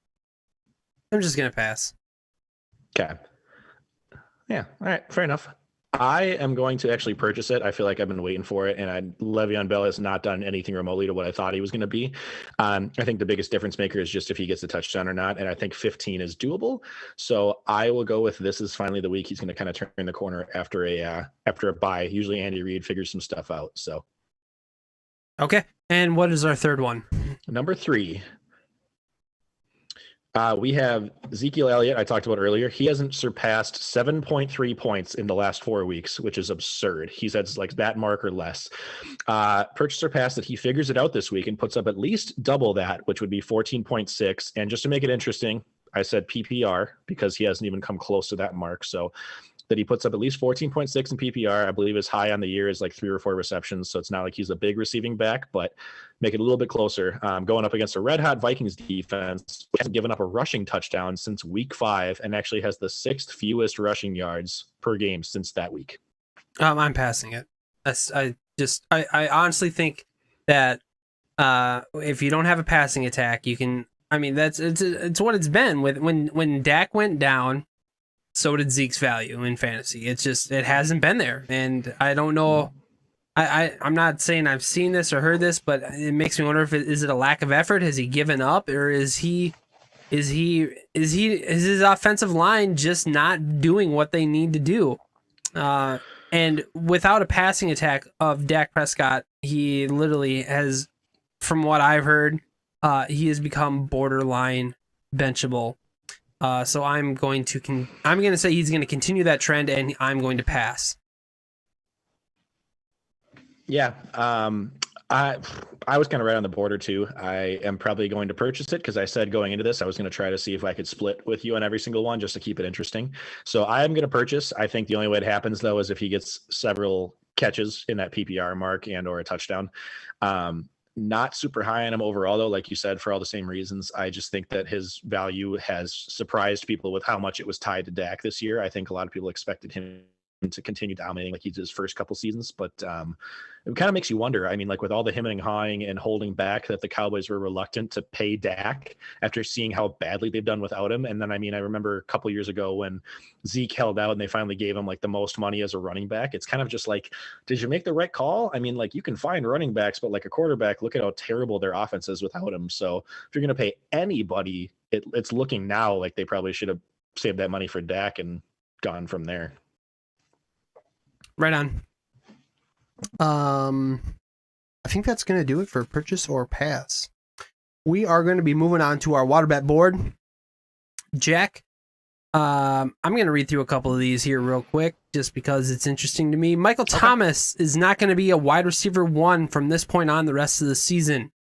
I'm just going to pass. Okay. Yeah. All right. Fair enough. I am going to actually purchase it. I feel like I've been waiting for it, and Le'Veon Bell has not done anything remotely to what I thought he was going to be. I think the biggest difference maker is just if he gets a touchdown or not, and I think 15 is doable. So I will go with this is finally the week he's going to kind of turn the corner after a bye. Usually Andy Reid figures some stuff out. So okay, and what is our third one? Number 3. We have Ezekiel Elliott, I talked about earlier. He hasn't surpassed 7.3 points in the last 4 weeks, which is absurd. He's had like that mark or less. Purchase or pass that he figures it out this week and puts up at least double that, which would be 14.6. And just to make it interesting, I said PPR because he hasn't even come close to that mark. So that he puts up at least 14.6 in PPR. I believe his high on the year is like 3 or 4 receptions. So it's not like he's a big receiving back, but make it a little bit closer. Going up against a red hot Vikings defense, who hasn't given up a rushing touchdown since week 5 and actually has the 6th fewest rushing yards per game since that week. I'm passing it. I honestly think that if you don't have a passing attack, you can. I mean, it's what it's been with when Dak went down. So did Zeke's value in fantasy. It hasn't been there, and I don't know. I'm not saying I've seen this or heard this, but it makes me wonder if is it a lack of effort? Has he given up, or is his offensive line just not doing what they need to do? And without a passing attack of Dak Prescott, he literally has, from what I've heard, he has become borderline benchable. So I'm going to say he's going to continue that trend, and I'm going to pass. Yeah. I was kind of right on the border too. I am probably going to purchase it because I said going into this, I was going to try to see if I could split with you on every single one just to keep it interesting. So I am going to purchase. I think the only way it happens though is if he gets several catches in that PPR mark and or a touchdown. Not super high on him overall, though, like you said, for all the same reasons. I just think that his value has surprised people with how much it was tied to Dak this year. I think a lot of people expected him to continue dominating like he did his first couple seasons, but it kind of makes you wonder. I mean, like with all the hemming and hawing and holding back that the Cowboys were reluctant to pay Dak after seeing how badly they've done without him. And then, I mean, I remember a couple years ago when Zeke held out and they finally gave him like the most money as a running back. It's kind of just like, did you make the right call? I mean, like you can find running backs, but like a quarterback, look at how terrible their offense is without him. So if you're going to pay anybody, it's looking now like they probably should have saved that money for Dak and gone from there. Right on. I think that's going to do it for purchase or pass. We are going to be moving on to our water bet board. Jack, I'm going to read through a couple of these here real quick just because it's interesting to me. Michael Thomas is not going to be a wide receiver 1 from this point on the rest of the season.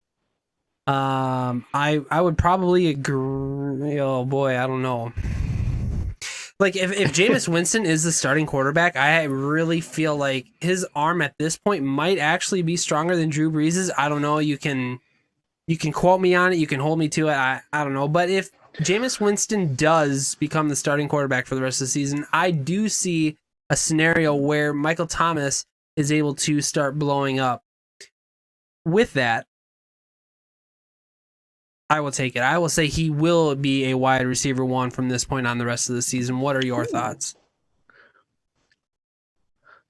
I would probably agree. Oh boy, I don't know. Like if Jameis Winston is the starting quarterback, I really feel like his arm at this point might actually be stronger than Drew Brees's. I don't know. You can quote me on it. You can hold me to it. I don't know. But if Jameis Winston does become the starting quarterback for the rest of the season, I do see a scenario where Michael Thomas is able to start blowing up. With that, I will take it. I will say he will be a wide receiver one from this point on the rest of the season. What are your thoughts?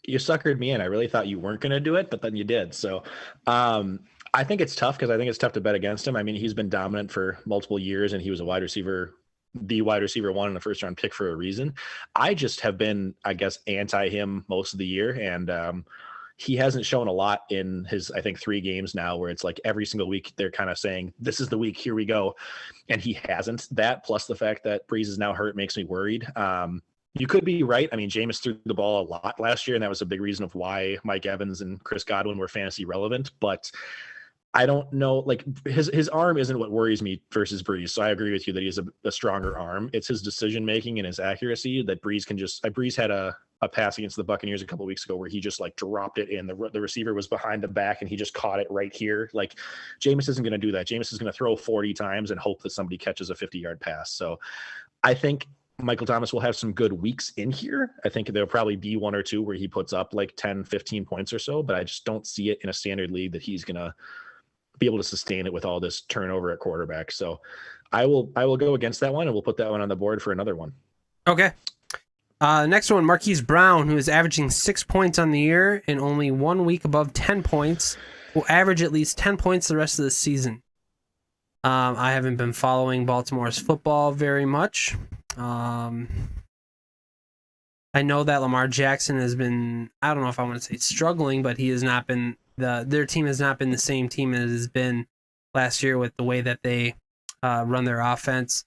You suckered me in. I really thought you weren't going to do it, but then you did. So I think it's tough because I think it's tough to bet against him. I mean, he's been dominant for multiple years, and he was a wide receiver, the wide receiver one in the first round pick for a reason. I just have been, I guess, anti him most of the year, and he hasn't shown a lot in his, I think, 3 games now where it's like every single week they're kind of saying, this is the week, here we go. And he hasn't. That plus the fact that Breeze is now hurt makes me worried. You could be right. I mean, Jameis threw the ball a lot last year, and that was a big reason of why Mike Evans and Chris Godwin were fantasy relevant. But I don't know, like his arm isn't what worries me versus Breeze. So I agree with you that he has a stronger arm. It's his decision making and his accuracy that Breeze can just. Breeze had a pass against the Buccaneers a couple of weeks ago where he just like dropped it in. The receiver was behind the back and he just caught it right here. Like Jameis isn't going to do that. Jameis is going to throw 40 times and hope that somebody catches a 50-yard pass. So I think Michael Thomas will have some good weeks in here. I think there'll probably be 1 or 2 where he puts up like 10, 15 points or so, but I just don't see it in a standard league that he's going to be able to sustain it with all this turnover at quarterback. So I will go against that one, and we'll put that one on the board for another one. Okay. Next one, Marquise Brown, who is averaging 6 points on the year and only 1 week above 10 points, will average at least 10 points the rest of the season. I haven't been following Baltimore's football very much. I know that Lamar Jackson has been, I don't know if I want to say struggling, but he has not been, their team has not been the same team as it has been last year with the way that they run their offense.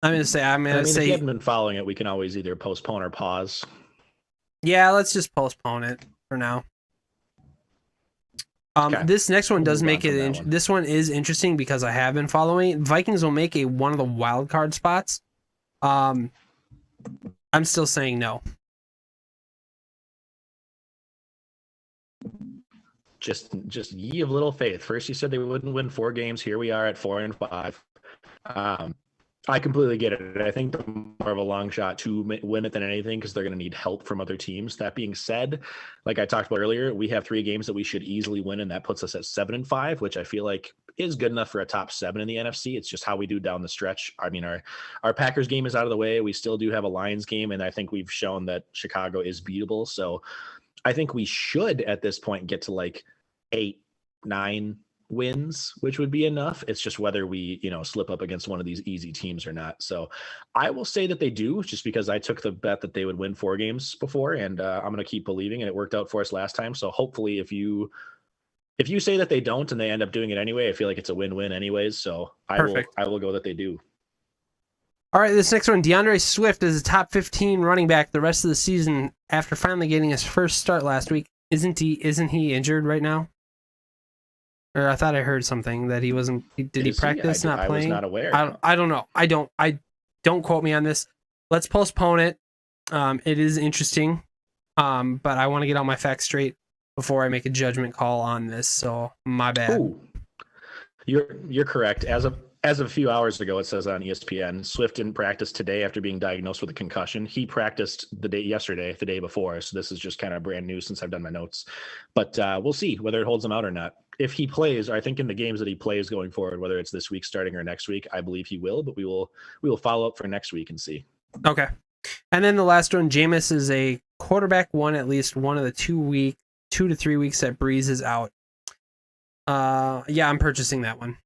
I'm gonna say if you haven't been following it, we can always either postpone or pause. Yeah, let's just postpone it for now. Okay. This next one does make it. One. This one is interesting because I have been following. Vikings will make one of the wild card spots. I'm still saying no. Just ye of little faith. First you said they wouldn't win 4 games. Here we are at 4 and 5. I completely get it. I think they're more of a long shot to win it than anything because they're going to need help from other teams. That being said, like I talked about earlier, we have 3 games that we should easily win, and that puts us at 7 and 5, which I feel like is good enough for a top 7 in the NFC. It's just how we do down the stretch. I mean, our Packers game is out of the way. We still do have a Lions game, and I think we've shown that Chicago is beatable. So I think we should at this point get to like 8, 9 wins, which would be enough. It's just whether we, slip up against one of these easy teams or not. So I will say that they do, just because I took the bet that they would win 4 games before, and I'm going to keep believing, and it worked out for us last time. So hopefully if you say that they don't and they end up doing it anyway, I feel like it's a win-win anyways. So I will go that they do. All right, this next one, DeAndre Swift is a top 15 running back the rest of the season after finally getting his first start last week. Isn't he injured right now? Or I thought I heard something that he wasn't. Did he practice not playing? I was not aware. I don't know. I don't quote me on this. Let's postpone it. It is interesting, but I want to get all my facts straight before I make a judgment call on this. So my bad. Ooh. You're correct. As of a few hours ago, it says on ESPN, Swift didn't practice today after being diagnosed with a concussion. He practiced the day before. So this is just kind of brand new since I've done my notes. But we'll see whether it holds him out or not. If he plays, I think in the games that he plays going forward, whether it's this week starting or next week, I believe he will. But we will follow up for next week and see. Okay. And then the last one, Jameis is a quarterback one at least one of the 2 to 3 weeks that Breeze is out. Yeah, I'm purchasing that one.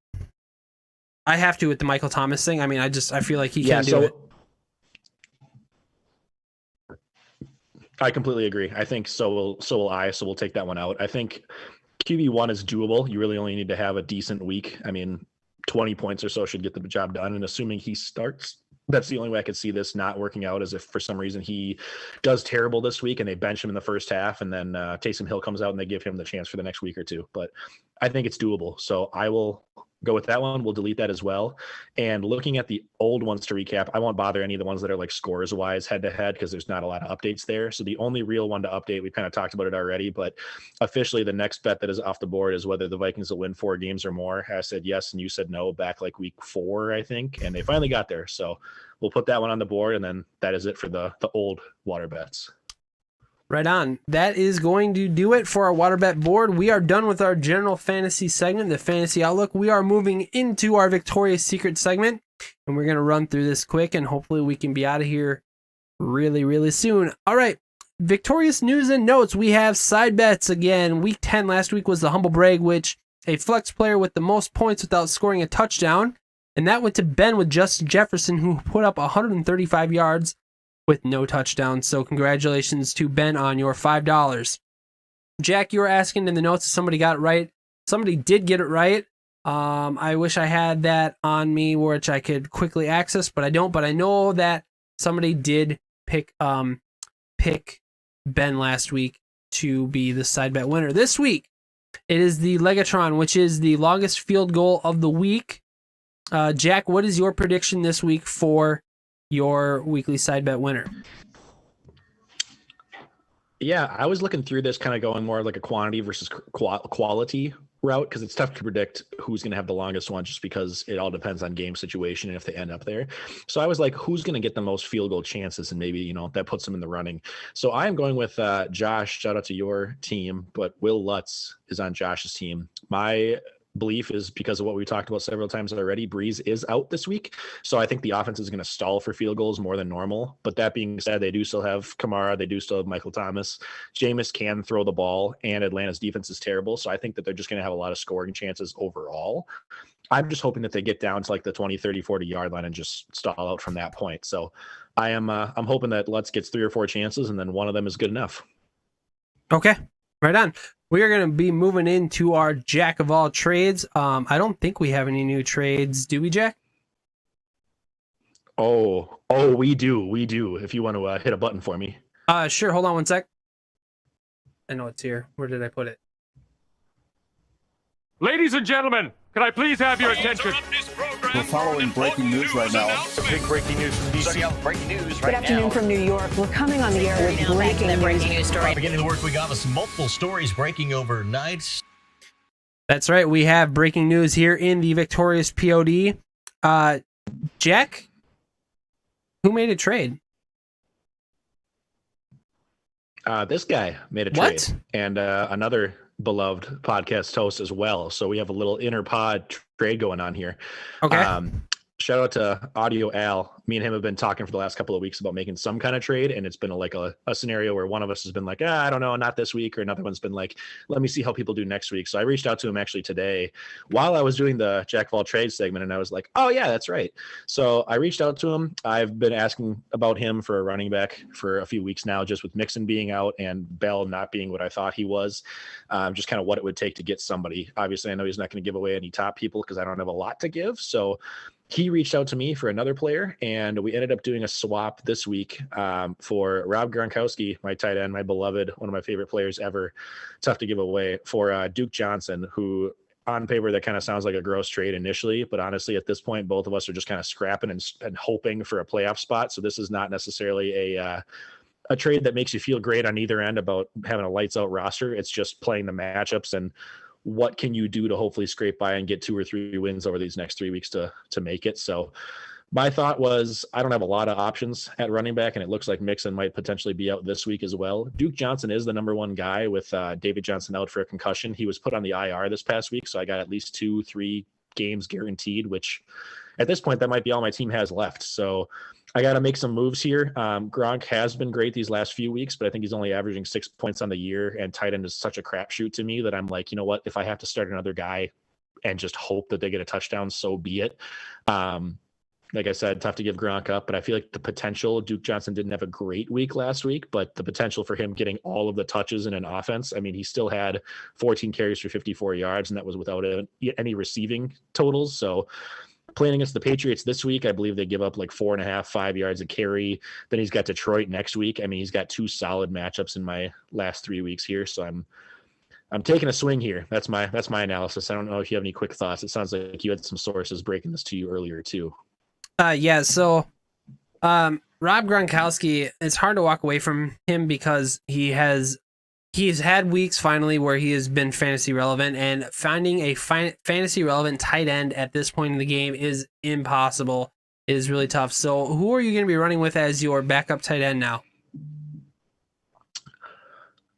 I have to with the Michael Thomas thing. I mean, I feel like he can do it. I completely agree. I think so will I. So we'll take that one out. I think QB1 is doable. You really only need to have a decent week. I mean, 20 points or so should get the job done. And assuming he starts, That's the only way I could see this not working out, is if for some reason he does terrible this week and they bench him in the first half, and then Taysom Hill comes out and they give him the chance for the next week or two. But I think it's doable. So I will go with that one. We'll delete that as well. And looking at the old ones to recap, I won't bother any of the ones that are like scores wise head to head, because there's not a lot of updates there. So the only real one to update, we kind of talked about it already, but officially the next bet that is off the board is whether the Vikings will win 4 games or more. I said yes, and you said no back like week 4, I think. And they finally got there. So we'll put that one on the board. And then that is it for the old water bets. Right on. That is going to do it for our water bet board. We are done with our general fantasy segment, the fantasy outlook. We are moving into our Victoria's Secret segment, and we're going to run through this quick, and hopefully we can be out of here really, really soon. All right. Victorious news and notes. We have side bets again. Week 10 last week was the humble brag, which a flex player with the most points without scoring a touchdown. And that went to Ben with Justin Jefferson, who put up 135 yards with no touchdowns. So congratulations to Ben on your $5. Jack, you were asking in the notes if somebody got it right. Somebody did get it right. I wish I had that on me, which I could quickly access, but I don't. But I know that somebody did pick Ben last week to be the side bet winner. This week, it is the Legatron, which is the longest field goal of the week. Jack, what is your prediction this week for your weekly side bet winner? Yeah, I was looking through this, kind of going more like a quantity versus quality route, because it's tough to predict who's going to have the longest one, just because it all depends on game situation and if they end up there. So I was like, who's going to get the most field goal chances, and maybe, that puts them in the running. So I am going with Josh. Shout out to your team, but Will Lutz is on Josh's team. My belief is, because of what we talked about several times already, Breeze is out this week. So I think the offense is going to stall for field goals more than normal. But that being said, they do still have Kamara. They do still have Michael Thomas. Jameis can throw the ball, and Atlanta's defense is terrible. So I think that they're just going to have a lot of scoring chances overall. I'm just hoping that they get down to like the 20, 30, 40 yard line and just stall out from that point. So I'm hoping that Lutz gets 3 or 4 chances, and then one of them is good enough. Okay, right on. We are going to be moving into our Jack of all trades. I don't think we have any new trades. Do we, Jack? Oh, we do. We do. If you want to hit a button for me. Sure. Hold on one sec. I know it's here. Where did I put it? Ladies and gentlemen, can I please have your attention? We're following breaking news right now. Big breaking news from DC. Breaking news Good right afternoon now. from New York. We're coming on the air with breaking news story. Beginning the work we got with multiple stories breaking overnight. That's right. We have breaking news here in the Victorious POD. Jack, who made a trade? This guy made a What? trade, and another beloved podcast host as well. So we have a little inter-pod trade going on here. Okay. Shout out to Audio Al. Me and him have been talking for the last couple of weeks about making some kind of trade, and it's been a scenario where one of us has been like, I don't know, not this week, or another one's been like, let me see how people do next week. So I reached out to him actually today while I was doing the Jack of all trades segment, and I was like, oh yeah, that's right. So I reached out to him. I've been asking about him for a running back for a few weeks now, just with Mixon being out and Bell not being what I thought he was, just kind of what it would take to get somebody. Obviously, I know he's not going to give away any top people because I don't have a lot to give. So he reached out to me for another player, and we ended up doing a swap this week for Rob Gronkowski, my tight end, my beloved, one of my favorite players ever. Tough to give away, for Duke Johnson, who on paper that kind of sounds like a gross trade initially, but honestly at this point both of us are just kind of scrapping and hoping for a playoff spot. So this is not necessarily a trade that makes you feel great on either end about having a lights out roster. It's just playing the matchups and what can you do to hopefully scrape by and get 2 or 3 wins over these next 3 weeks to make it. So my thought was, I don't have a lot of options at running back, and it looks like Mixon might potentially be out this week as well. Duke Johnson is the number 1 guy with David Johnson out for a concussion. He was put on the IR this past week, so I got at least 2-3 games guaranteed, which at this point, that might be all my team has left. So I got to make some moves here. Gronk has been great these last few weeks, but I think he's only averaging 6 points on the year, and tight end is such a crapshoot to me that I'm like, you know what, if I have to start another guy and just hope that they get a touchdown, so be it. Like I said, tough to give Gronk up, but I feel like the potential, Duke Johnson didn't have a great week last week, but the potential for him getting all of the touches in an offense, I mean, he still had 14 carries for 54 yards, and that was without any receiving totals. So playing against the Patriots this week. I believe they give up like 4.5, 5 yards a carry. Then he's got Detroit next week. I mean, he's got 2 solid matchups in my last 3 weeks here. So I'm taking a swing here. That's my analysis. I don't know if you have any quick thoughts. It sounds like you had some sources breaking this to you earlier too. Yeah. So, Rob Gronkowski, it's hard to walk away from him because he's had weeks finally where he has been fantasy relevant, and finding a fantasy relevant tight end at this point in the game is impossible. It is really tough. So who are you going to be running with as your backup tight end now?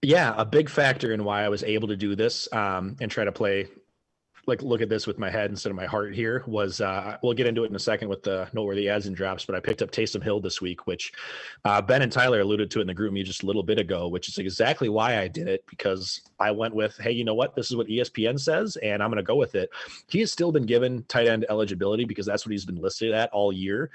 Yeah, a big factor in why I was able to do this and try to play, like, look at this with my head instead of my heart here was, we'll get into it in a second with the noteworthy adds and drops, but I picked up Taysom Hill this week, which Ben and Tyler alluded to in the group me just a little bit ago, which is exactly why I did it, because I went with, hey, you know what? This is what ESPN says, and I'm going to go with it. He has still been given tight end eligibility because that's what he's been listed at all year.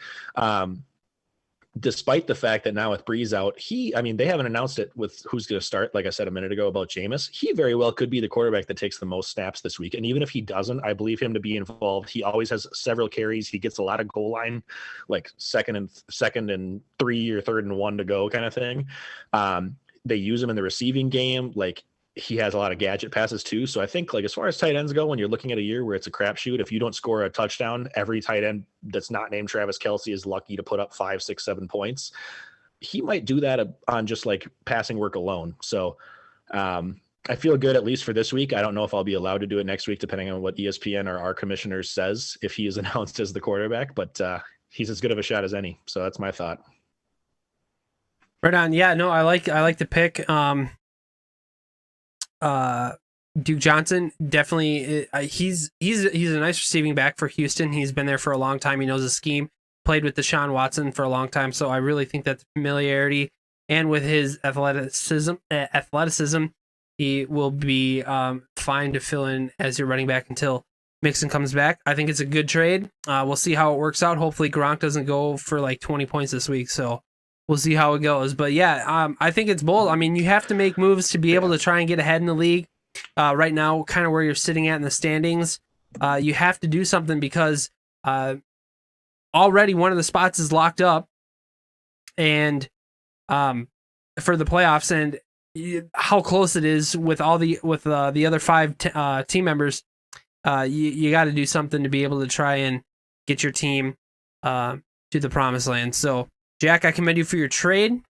Despite the fact that now with Breeze out, they haven't announced it with who's going to start. Like I said a minute ago about Jameis, he very well could be the quarterback that takes the most snaps this week. And even if he doesn't, I believe him to be involved. He always has several carries. He gets a lot of goal line, like second and 3 or 3rd and 1 to go kind of thing. They use him in the receiving game. Like, he has a lot of gadget passes too. So I think, like, as far as tight ends go, when you're looking at a year where it's a crapshoot, if you don't score a touchdown, every tight end that's not named Travis Kelce is lucky to put up 5, 6, 7 points. He might do that on just like passing work alone. So I feel good, at least for this week. I don't know if I'll be allowed to do it next week, depending on what ESPN or our commissioner says, if he is announced as the quarterback, but he's as good of a shot as any. So that's my thought. Right on. Yeah, no, I like the pick. Duke Johnson, definitely, he's a nice receiving back for Houston. He's been there for a long time. He knows the scheme, played with Deshaun Watson for a long time. So I really think that the familiarity and with his athleticism, he will be fine to fill in as your running back until Mixon comes back. I think it's a good trade. We'll see how it works out. Hopefully Gronk doesn't go for like 20 points this week. So we'll see how it goes. But yeah, I think it's bold. I mean, you have to make moves to be able to try and get ahead in the league. Right now, kind of where you're sitting at in the standings, you have to do something because already one of the spots is locked up, and for the playoffs, and how close it is with the other 5 team members, you got to do something to be able to try and get your team to the promised land. So, Jack, I commend you for your trade.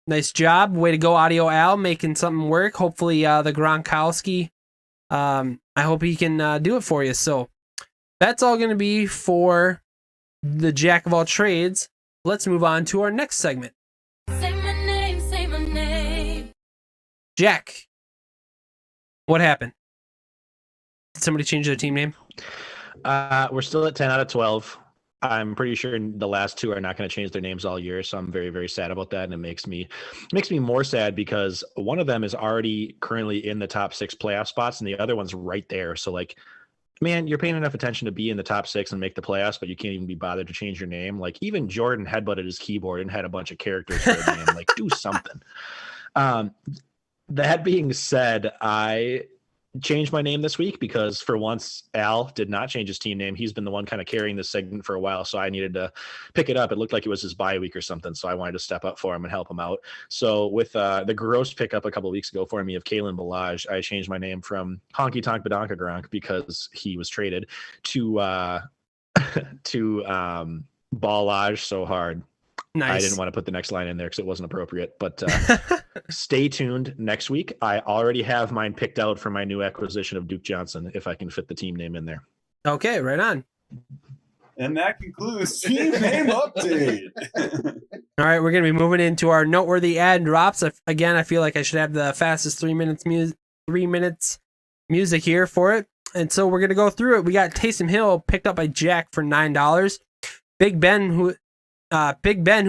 Nice job. Way to go, Audio Al, making something work. Hopefully the Gronkowski, I hope he can do it for you. So that's all going to be for the Jack of all trades. Let's move on to our next segment. Say my name, say my name. Jack, what happened? Did somebody change their team name? We're still at 10 out of 12. I'm pretty sure the last 2 are not going to change their names all year, so I'm very, very sad about that, and it makes me more sad because one of them is already currently in the top 6 playoff spots, and the other one's right there. So, like, man, you're paying enough attention to be in the top 6 and make the playoffs, but you can't even be bothered to change your name. Like, even Jordan headbutted his keyboard and had a bunch of characters for a name. Like, do something. That being said, I changed my name this week because for once Al did not change his team name. He's been the one kind of carrying this segment for a while, so I needed to pick it up. It looked like it was his bye week or something, so I wanted to step up for him and help him out. So with the gross pickup a couple of weeks ago for me of Kalen Balaj, I changed my name from Honky Tonk Badonka Gronk because he was traded to Ballage so hard. Nice. I didn't want to put the next line in there because it wasn't appropriate, but stay tuned next week. I already have mine picked out for my new acquisition of Duke Johnson, if I can fit the team name in there. Okay, right on. And that concludes Team Name Update. All right, we're going to be moving into our noteworthy ad drops. Again, I feel like I should have the fastest 3 minutes music here for it. And so we're going to go through it. We got Taysom Hill picked up by Jack for $9. Big Ben, who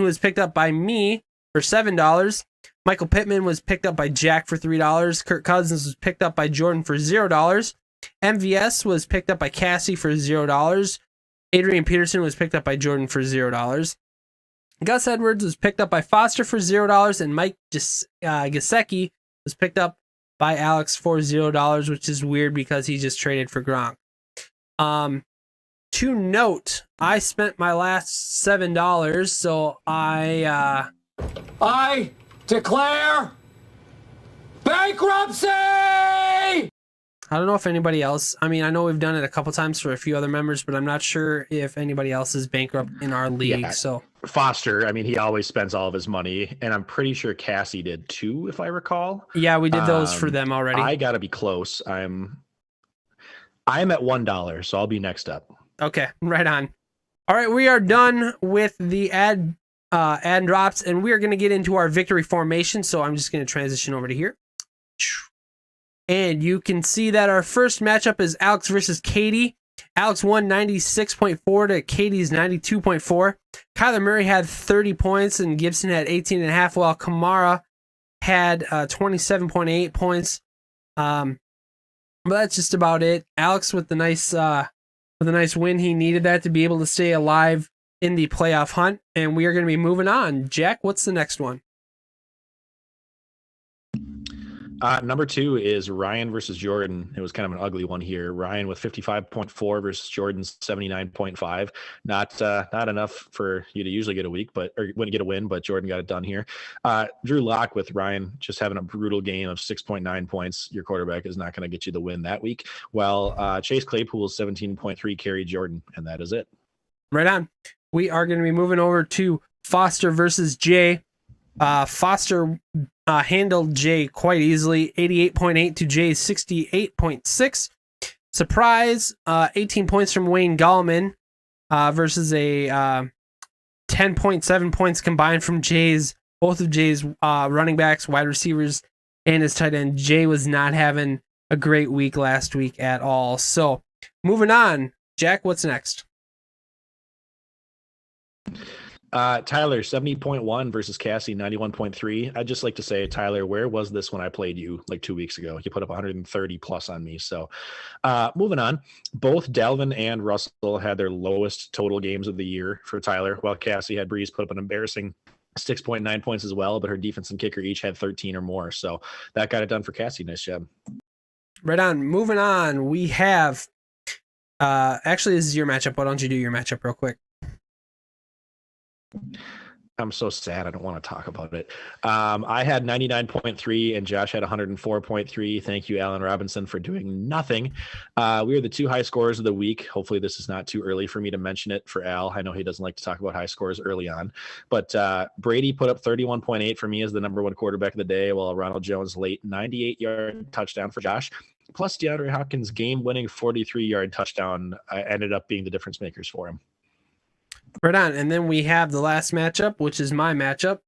was picked up by me for $7. Michael Pittman was picked up by Jack for $3. Kirk Cousins was picked up by Jordan for $0. MVS was picked up by Cassie for $0. Adrian Peterson was picked up by Jordan for $0. Gus Edwards was picked up by Foster for $0. And Mike Gesicki was picked up by Alex for $0, which is weird because he just traded for Gronk. to note, I spent my last $7, so I declare bankruptcy! I don't know if anybody else, I mean, I know we've done it a couple times for a few other members, but I'm not sure if anybody else is bankrupt in our league. Yeah. So Foster, I mean, he always spends all of his money, and I'm pretty sure Cassie did too, if I recall. yeah, we did those for them already. I gotta be close. I'm at $1, so I'll be next up. Okay, right on. All right, we are done with the ad drops, and we are going to get into our victory formation. So I'm just going to transition over to here. And you can see that our first matchup is Alex versus Katie. Alex won 96.4 to Katie's 92.4. Kyler Murray had 30 points and Gibson had 18.5, while Kamara had 27.8 points. But that's just about it. Alex with the nice win. He needed that to be able to stay alive in the playoff hunt. And we are going to be moving on. Jack, what's the next one? Number 2 is Ryan versus Jordan. It was kind of an ugly one here. Ryan with 55.4 versus Jordan's 79.5. Not enough for you to usually get a week, but wouldn't get a win, but Jordan got it done here. Drew Lock with Ryan just having a brutal game of 6.9 points. Your quarterback is not going to get you the win that week. While Chase Claypool's 17.3 carried Jordan, and that is it. Right on. We are going to be moving over to Foster versus Jay. Foster handled Jay quite easily, 88.8 to Jay's 68.6. Surprise, 18 points from Wayne Gallman versus a 10.7 points combined from both of Jay's running backs, wide receivers, and his tight end. Jay was not having a great week last week at all. So moving on, Jack, what's next? Tyler 70.1 versus Cassie 91.3. I'd just like to say, Tyler, where was this when I played you like 2 weeks ago? You put up 130 plus on me. So moving on, both Dalvin and Russell had their lowest total games of the year for Tyler, while Cassie had Breeze put up an embarrassing 6.9 points as well, but her defense and kicker each had 13 or more. So that got it done for Cassie. Nice job. Right on. Moving on, we have actually, this is your matchup. Why don't you do your matchup real quick? I'm so sad. I don't want to talk about it. I had 99.3 and Josh had 104.3. Thank you, Allen Robinson, for doing nothing. We are the 2 high scorers of the week. Hopefully this is not too early for me to mention it for Al. I know he doesn't like to talk about high scores early on, but Brady put up 31.8 for me as the number 1 quarterback of the day, while Ronald Jones late 98-yard touchdown for Josh. Plus DeAndre Hopkins' game-winning 43-yard touchdown ended up being the difference makers for him. Right on. And then we have the last matchup, which is my matchup.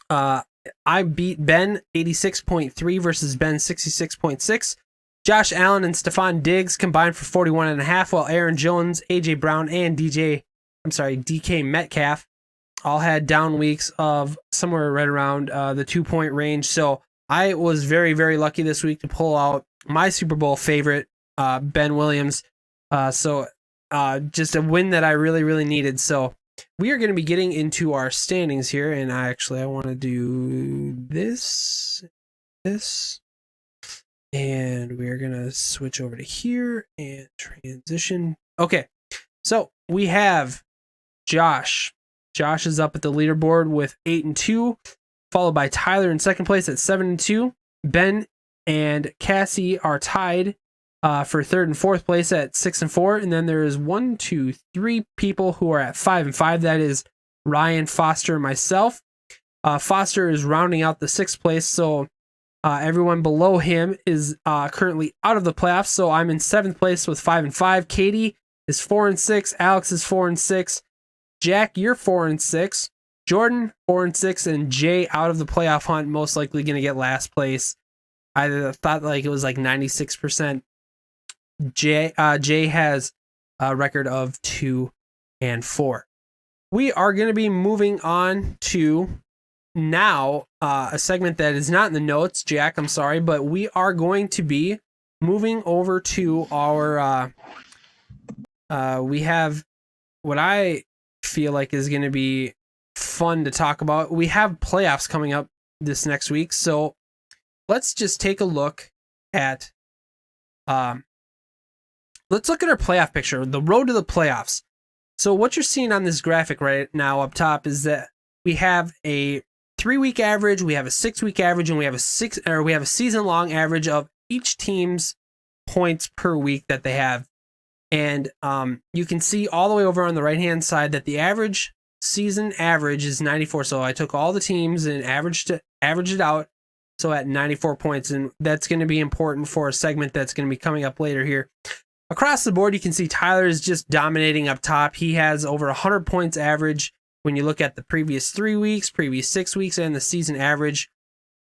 I beat Ben 86.3 versus Ben 66.6. Josh Allen and Stephon Diggs combined for 41.5, while Aaron Jones, AJ Brown, and DK Metcalf all had down weeks of somewhere right around the 2-point range. So I was very, very lucky this week to pull out my Super Bowl favorite, Ben Williams. Just a win that I really, really needed. So we are going to be getting into our standings here. And I want to do this. And we're going to switch over to here and transition. Okay. So we have Josh. Josh is up at the leaderboard with 8-2, followed by Tyler in second place at 7-2. Ben and Cassie are tied for third and fourth place at 6-4, and then there is 3 people who are at 5-5. That is Ryan, Foster, and myself. Foster is rounding out the 6th place, so everyone below him is currently out of the playoffs. So I'm in 7th place with 5-5. Katie is 4-6. Alex is 4-6. Jack, you're 4-6. Jordan 4-6, and Jay out of the playoff hunt, most likely going to get last place. I thought like it was like 96%. Jay has a record of 2-4. We are going to be moving on to now a segment that is not in the notes, Jack. I'm sorry, but we are going to be moving over to our. We have what I feel like is going to be fun to talk about. We have playoffs coming up this next week, so let's just take a look at. let's look at our playoff picture, the road to the playoffs. So what you're seeing on this graphic right now up top is that we have a 3-week average, we have a 6-week average, and we have a season-long average of each team's points per week that they have. And you can see all the way over on the right-hand side that the season average is 94. So I took all the teams and averaged it out. So at 94 points, and that's going to be important for a segment that's going to be coming up later here. Across the board, you can see Tyler is just dominating up top. He has over 100 points average when you look at the previous 3 weeks, previous 6 weeks, and the season average.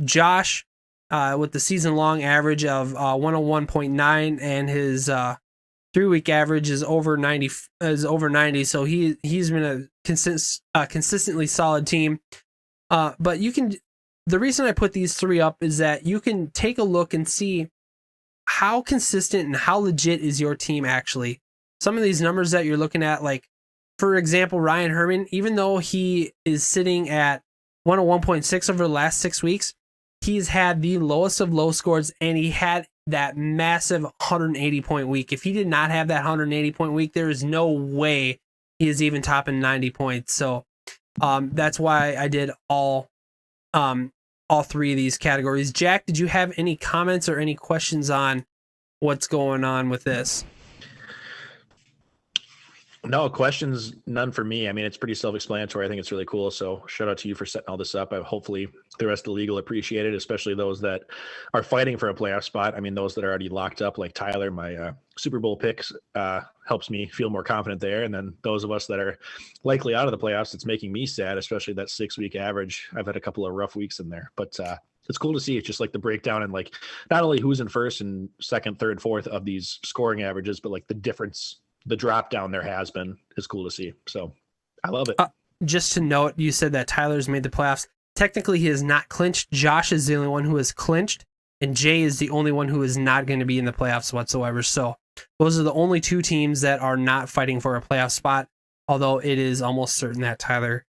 Josh, with the season-long average of 101.9, and his 3-week average is over 90. So he's been a consistently solid team. But you can. The reason I put these three up is that you can take a look and see how consistent and how legit is your team actually. Some of these numbers that you're looking at, like, for example, Ryan Herman, even though he is sitting at 101.6 over the last 6 weeks, he's had the lowest of low scores, and he had that massive 180-point week. If he did not have that 180-point week, there is no way he is even topping 90 points. So that's why I did all three of these categories. Jack, did you have any comments or any questions on what's going on with this? No questions, none for me. I mean, it's pretty self-explanatory. I think it's really cool. So shout out to you for setting all this up. Hopefully the rest of the league will appreciate it, especially those that are fighting for a playoff spot. I mean, those that are already locked up, like Tyler, my Super Bowl picks helps me feel more confident there. And then those of us that are likely out of the playoffs, it's making me sad, especially that 6-week average. I've had a couple of rough weeks in there, but it's cool to see. It's just like the breakdown and like not only who's in first and second, third, fourth of these scoring averages, but like the difference. The drop down there has been is cool to see. So I love it. Just to note, you said that Tyler's made the playoffs. Technically, he has not clinched. Josh is the only one who has clinched, and Jay is the only one who is not going to be in the playoffs whatsoever. So those are the only two teams that are not fighting for a playoff spot, although it is almost certain that Tyler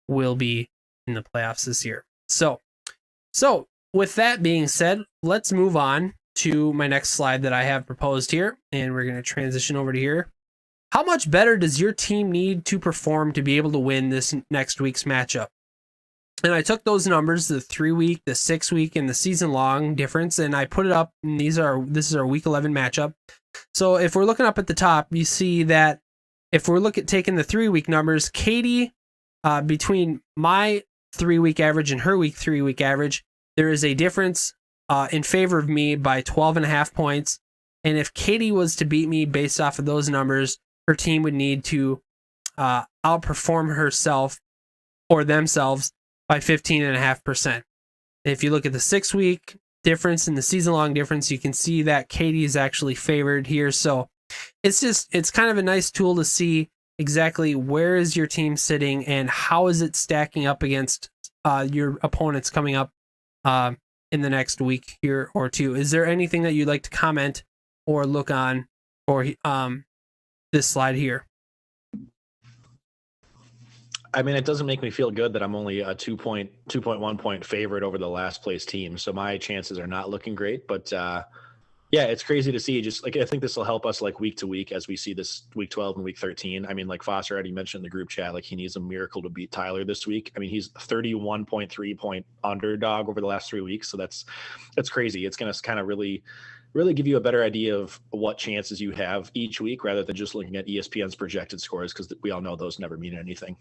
will be in the playoffs this year. So with that being said, let's move on to my next slide that I have proposed here, and we're going to transition over to here. How much better does your team need to perform to be able to win this next week's matchup? And I took those numbers, the 3-week, the 6-week, and the season-long difference, and I put it up, and this is our week 11 matchup. So if we're looking up at the top, you see that if we're taking the 3-week numbers, Katie, between my 3-week average and her 3-week average, there is a difference in favor of me by 12.5 points. And if Katie was to beat me based off of those numbers, her team would need to outperform herself or themselves by 15.5%. If you look at the 6-week difference and the season-long difference, you can see that Katie is actually favored here. So it's kind of a nice tool to see exactly where is your team sitting and how is it stacking up against your opponents coming up in the next week here or two. Is there anything that you'd like to comment or look on for this slide here? I mean, it doesn't make me feel good that I'm only a 2.1 point favorite over the last place team. So my chances are not looking great, but yeah, it's crazy to see. Just like, I think this will help us like week to week as we see this week 12 and week 13. I mean, like Foster already mentioned in the group chat, like he needs a miracle to beat Tyler this week. I mean, he's 31.3 point underdog over the last 3 weeks. So that's crazy. It's going to kind of really give you a better idea of what chances you have each week rather than just looking at ESPN's projected scores, because we all know those never mean anything.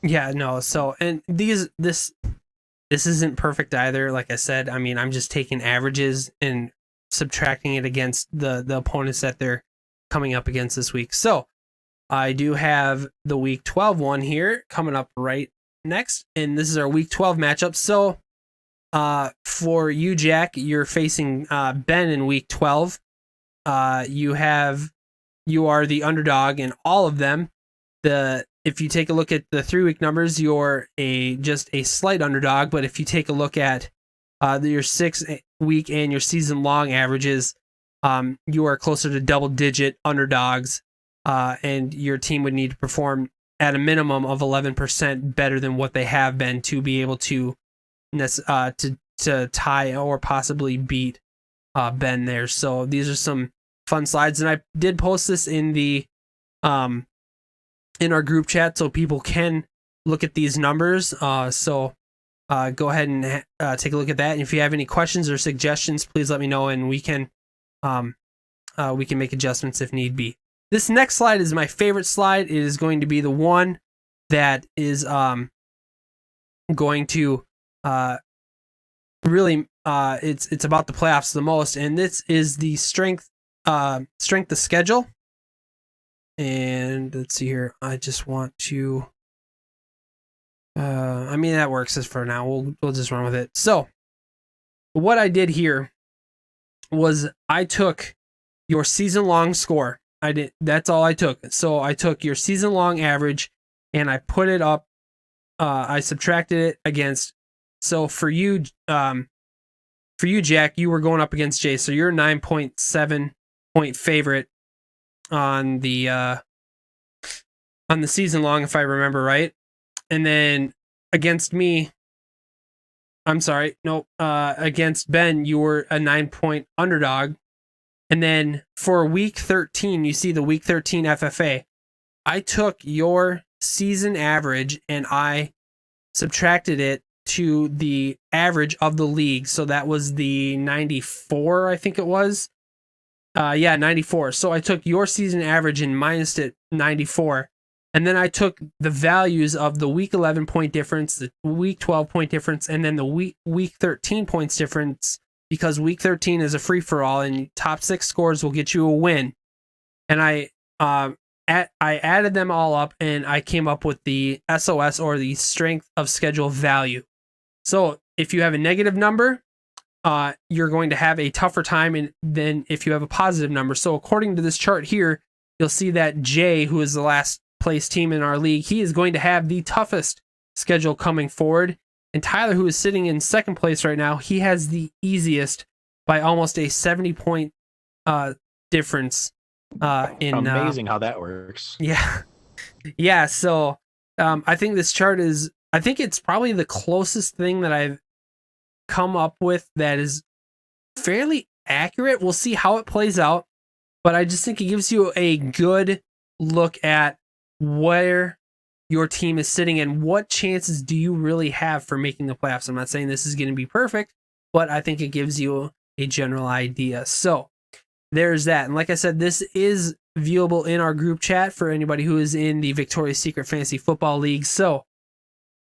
Yeah, no. So, and this isn't perfect either. Like I said, I mean, I'm just taking averages and subtracting it against the opponents that they're coming up against this week. So I do have the week 12 one here coming up right next, and this is our week 12 matchup. So for you, Jack, you're facing Ben in week 12. You are the underdog in all of them. If you take a look at the 3-week numbers, you're just a slight underdog. But if you take a look at your 6-week and your season-long averages, you are closer to double-digit underdogs, and your team would need to perform at a minimum of 11% better than what they have been to be able to tie or possibly beat Ben there. So these are some fun slides. And I did post this in the in our group chat so people can look at these numbers. So go ahead and take a look at that. And if you have any questions or suggestions, please let me know, and we can make adjustments if need be. This next slide is my favorite slide. It is going to be the one that is going to really it's about the playoffs the most, and this is the strength of schedule. And let's see here. I just want to I mean, that works as for now. We'll just run with it. So what I did here was I took your season long score. That's all I took. So I took your season long average and I put it up. I subtracted it against. So for you, Jack, you were going up against Jay. So you're 9.7 point favorite on the season long, if I remember right. And then against me, against Ben, you were a 9-point underdog. And then for week 13, you see the week 13 FFA. I took your season average and I subtracted it to the average of the league. So that was the 94, I think it was. 94. So I took your season average and minused it 94. And then I took the values of the week 11 point difference, the week 12 point difference, and then the week 13 points difference, because week 13 is a free for all and top 6 scores will get you a win. And I added them all up and I came up with the SOS, or the strength of schedule value. So if you have a negative number, you're going to have a tougher time than if you have a positive number. So according to this chart here, you'll see that Jay, who is the last place team in our league, he is going to have the toughest schedule coming forward. And Tyler, who is sitting in second place right now, he has the easiest by almost a 70-point difference. Amazing how that works. Yeah. So I think this chart I think it's probably the closest thing that I've come up with that is fairly accurate. We'll see how it plays out, but I just think it gives you a good look at where your team is sitting and what chances do you really have for making the playoffs. I'm not saying this is going to be perfect, but I think it gives you a general idea. So there's that. And like I said, this is viewable in our group chat for anybody who is in the Victoria's Secret Fantasy Football League. So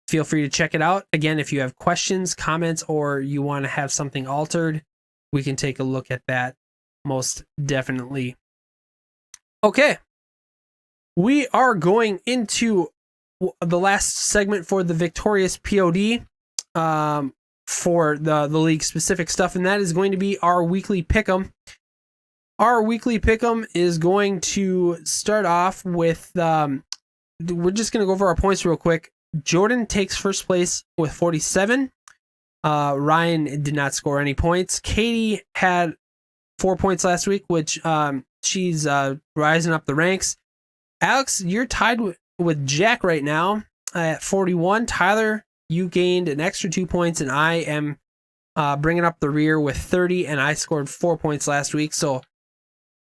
feel free to check it out. Again, if you have questions, comments, or you want to have something altered, we can take a look at that most definitely. Okay. We are going into the last segment for the Victorious POD for the league specific stuff, and that is going to be our weekly pick'em. Our weekly pick'em is going to start off with we're just going to go over our points real quick. Jordan takes first place with 47. Ryan did not score any points. Katie had 4 points last week, which she's rising up the ranks. Alex, you're tied with Jack right now at 41. Tyler, you gained an extra 2 points, and I am bringing up the rear with 30, and I scored 4 points last week. So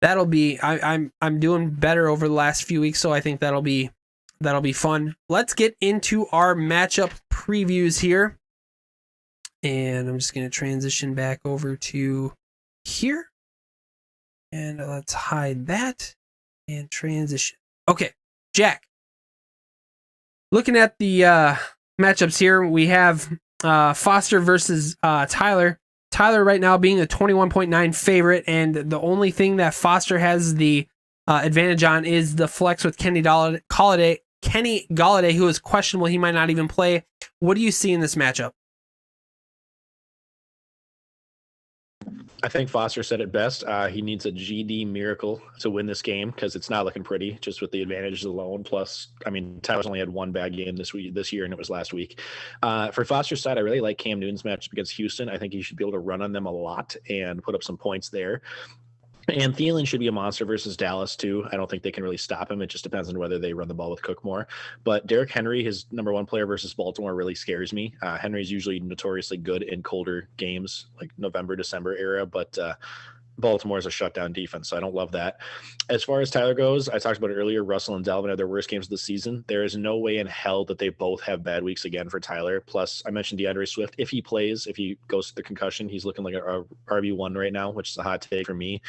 that'll be I'm doing better over the last few weeks, so I think that'll be fun. Let's get into our matchup previews here, and I'm just going to transition back over to here, and let's hide that and transition. Okay, Jack. Looking at the matchups here, we have Foster versus Tyler. Tyler right now being a 21.9 favorite, and the only thing that Foster has the advantage on is the flex with Kenny Galladay, who is questionable. He might not even play. What do you see in this matchup? I think Foster said it best. He needs a GD miracle to win this game because it's not looking pretty just with the advantages alone. Plus, I mean, Tyler's only had one bad game this year, and it was last week. For Foster's side, I really like Cam Newton's matchup against Houston. I think he should be able to run on them a lot and put up some points there. And Thielen should be a monster versus Dallas, too. I don't think they can really stop him. It just depends on whether they run the ball with Cook more. But Derrick Henry, his number one player versus Baltimore, really scares me. Henry's usually notoriously good in colder games, like November, December era. But Baltimore is a shutdown defense, so I don't love that. As far as Tyler goes, I talked about it earlier. Russell and Dalvin are their worst games of the season. There is no way in hell that they both have bad weeks again for Tyler. Plus, I mentioned DeAndre Swift. If he plays, if he goes through the concussion, he's looking like a RB1 right now, which is a hot take for me.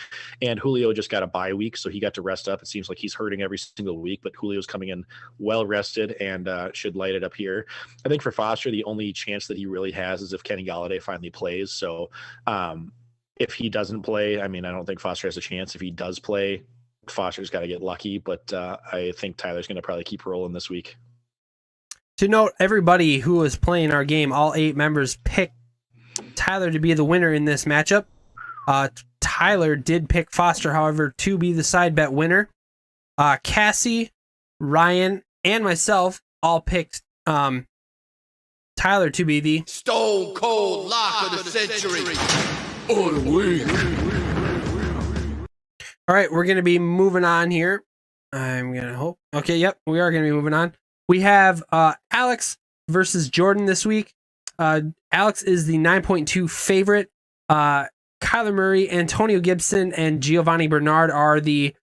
And Julio just got a bye week, so he got to rest up. It seems like he's hurting every single week, but Julio's coming in well rested and should light it up here. I think for Foster, the only chance that he really has is if Kenny Golladay finally plays. So, if he doesn't play, I mean, I don't think Foster has a chance. If he does play, Foster's got to get lucky, but I think Tyler's going to probably keep rolling this week. To note, everybody who is playing our game, all 8 members picked Tyler to be the winner in this matchup. Tyler did pick Foster, however, to be the side bet winner. Cassie, Ryan, and myself all picked Tyler to be the Stone Cold Lock of the Century. All right, we're going to be moving on here. I'm going to hope. Okay, yep, we are going to be moving on. We have Alex versus Jordan this week. Alex is the 9.2 favorite. Kyler Murray, Antonio Gibson, and Giovanni Bernard are the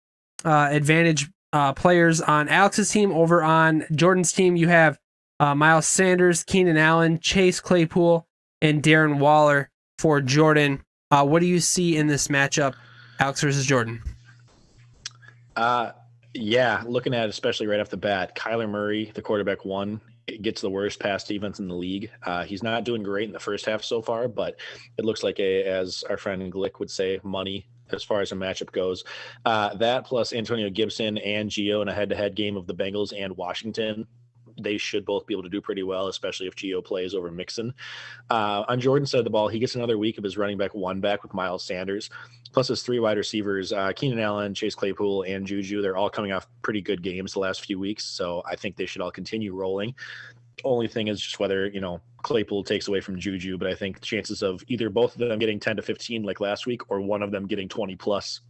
advantage players on Alex's team. Over on Jordan's team, you have Miles Sanders, Keenan Allen, Chase Claypool, and Darren Waller for Jordan. What do you see in this matchup, Alex versus Jordan? Yeah, looking at it, especially right off the bat, Kyler Murray, the quarterback one, gets the worst pass defense in the league. He's not doing great in the first half so far, but it looks like as our friend Glick would say, money as far as a matchup goes. That plus Antonio Gibson and Gio in a head-to-head game of the Bengals and Washington. They should both be able to do pretty well, especially if Gio plays over Mixon. On Jordan's side of the ball, he gets another week of his running back one back with Miles Sanders, plus his 3 wide receivers, Keenan Allen, Chase Claypool, and Juju. They're all coming off pretty good games the last few weeks, so I think they should all continue rolling. Only thing is just whether, Claypool takes away from Juju, but I think the chances of either both of them getting 10 to 15 like last week or one of them getting 20 plus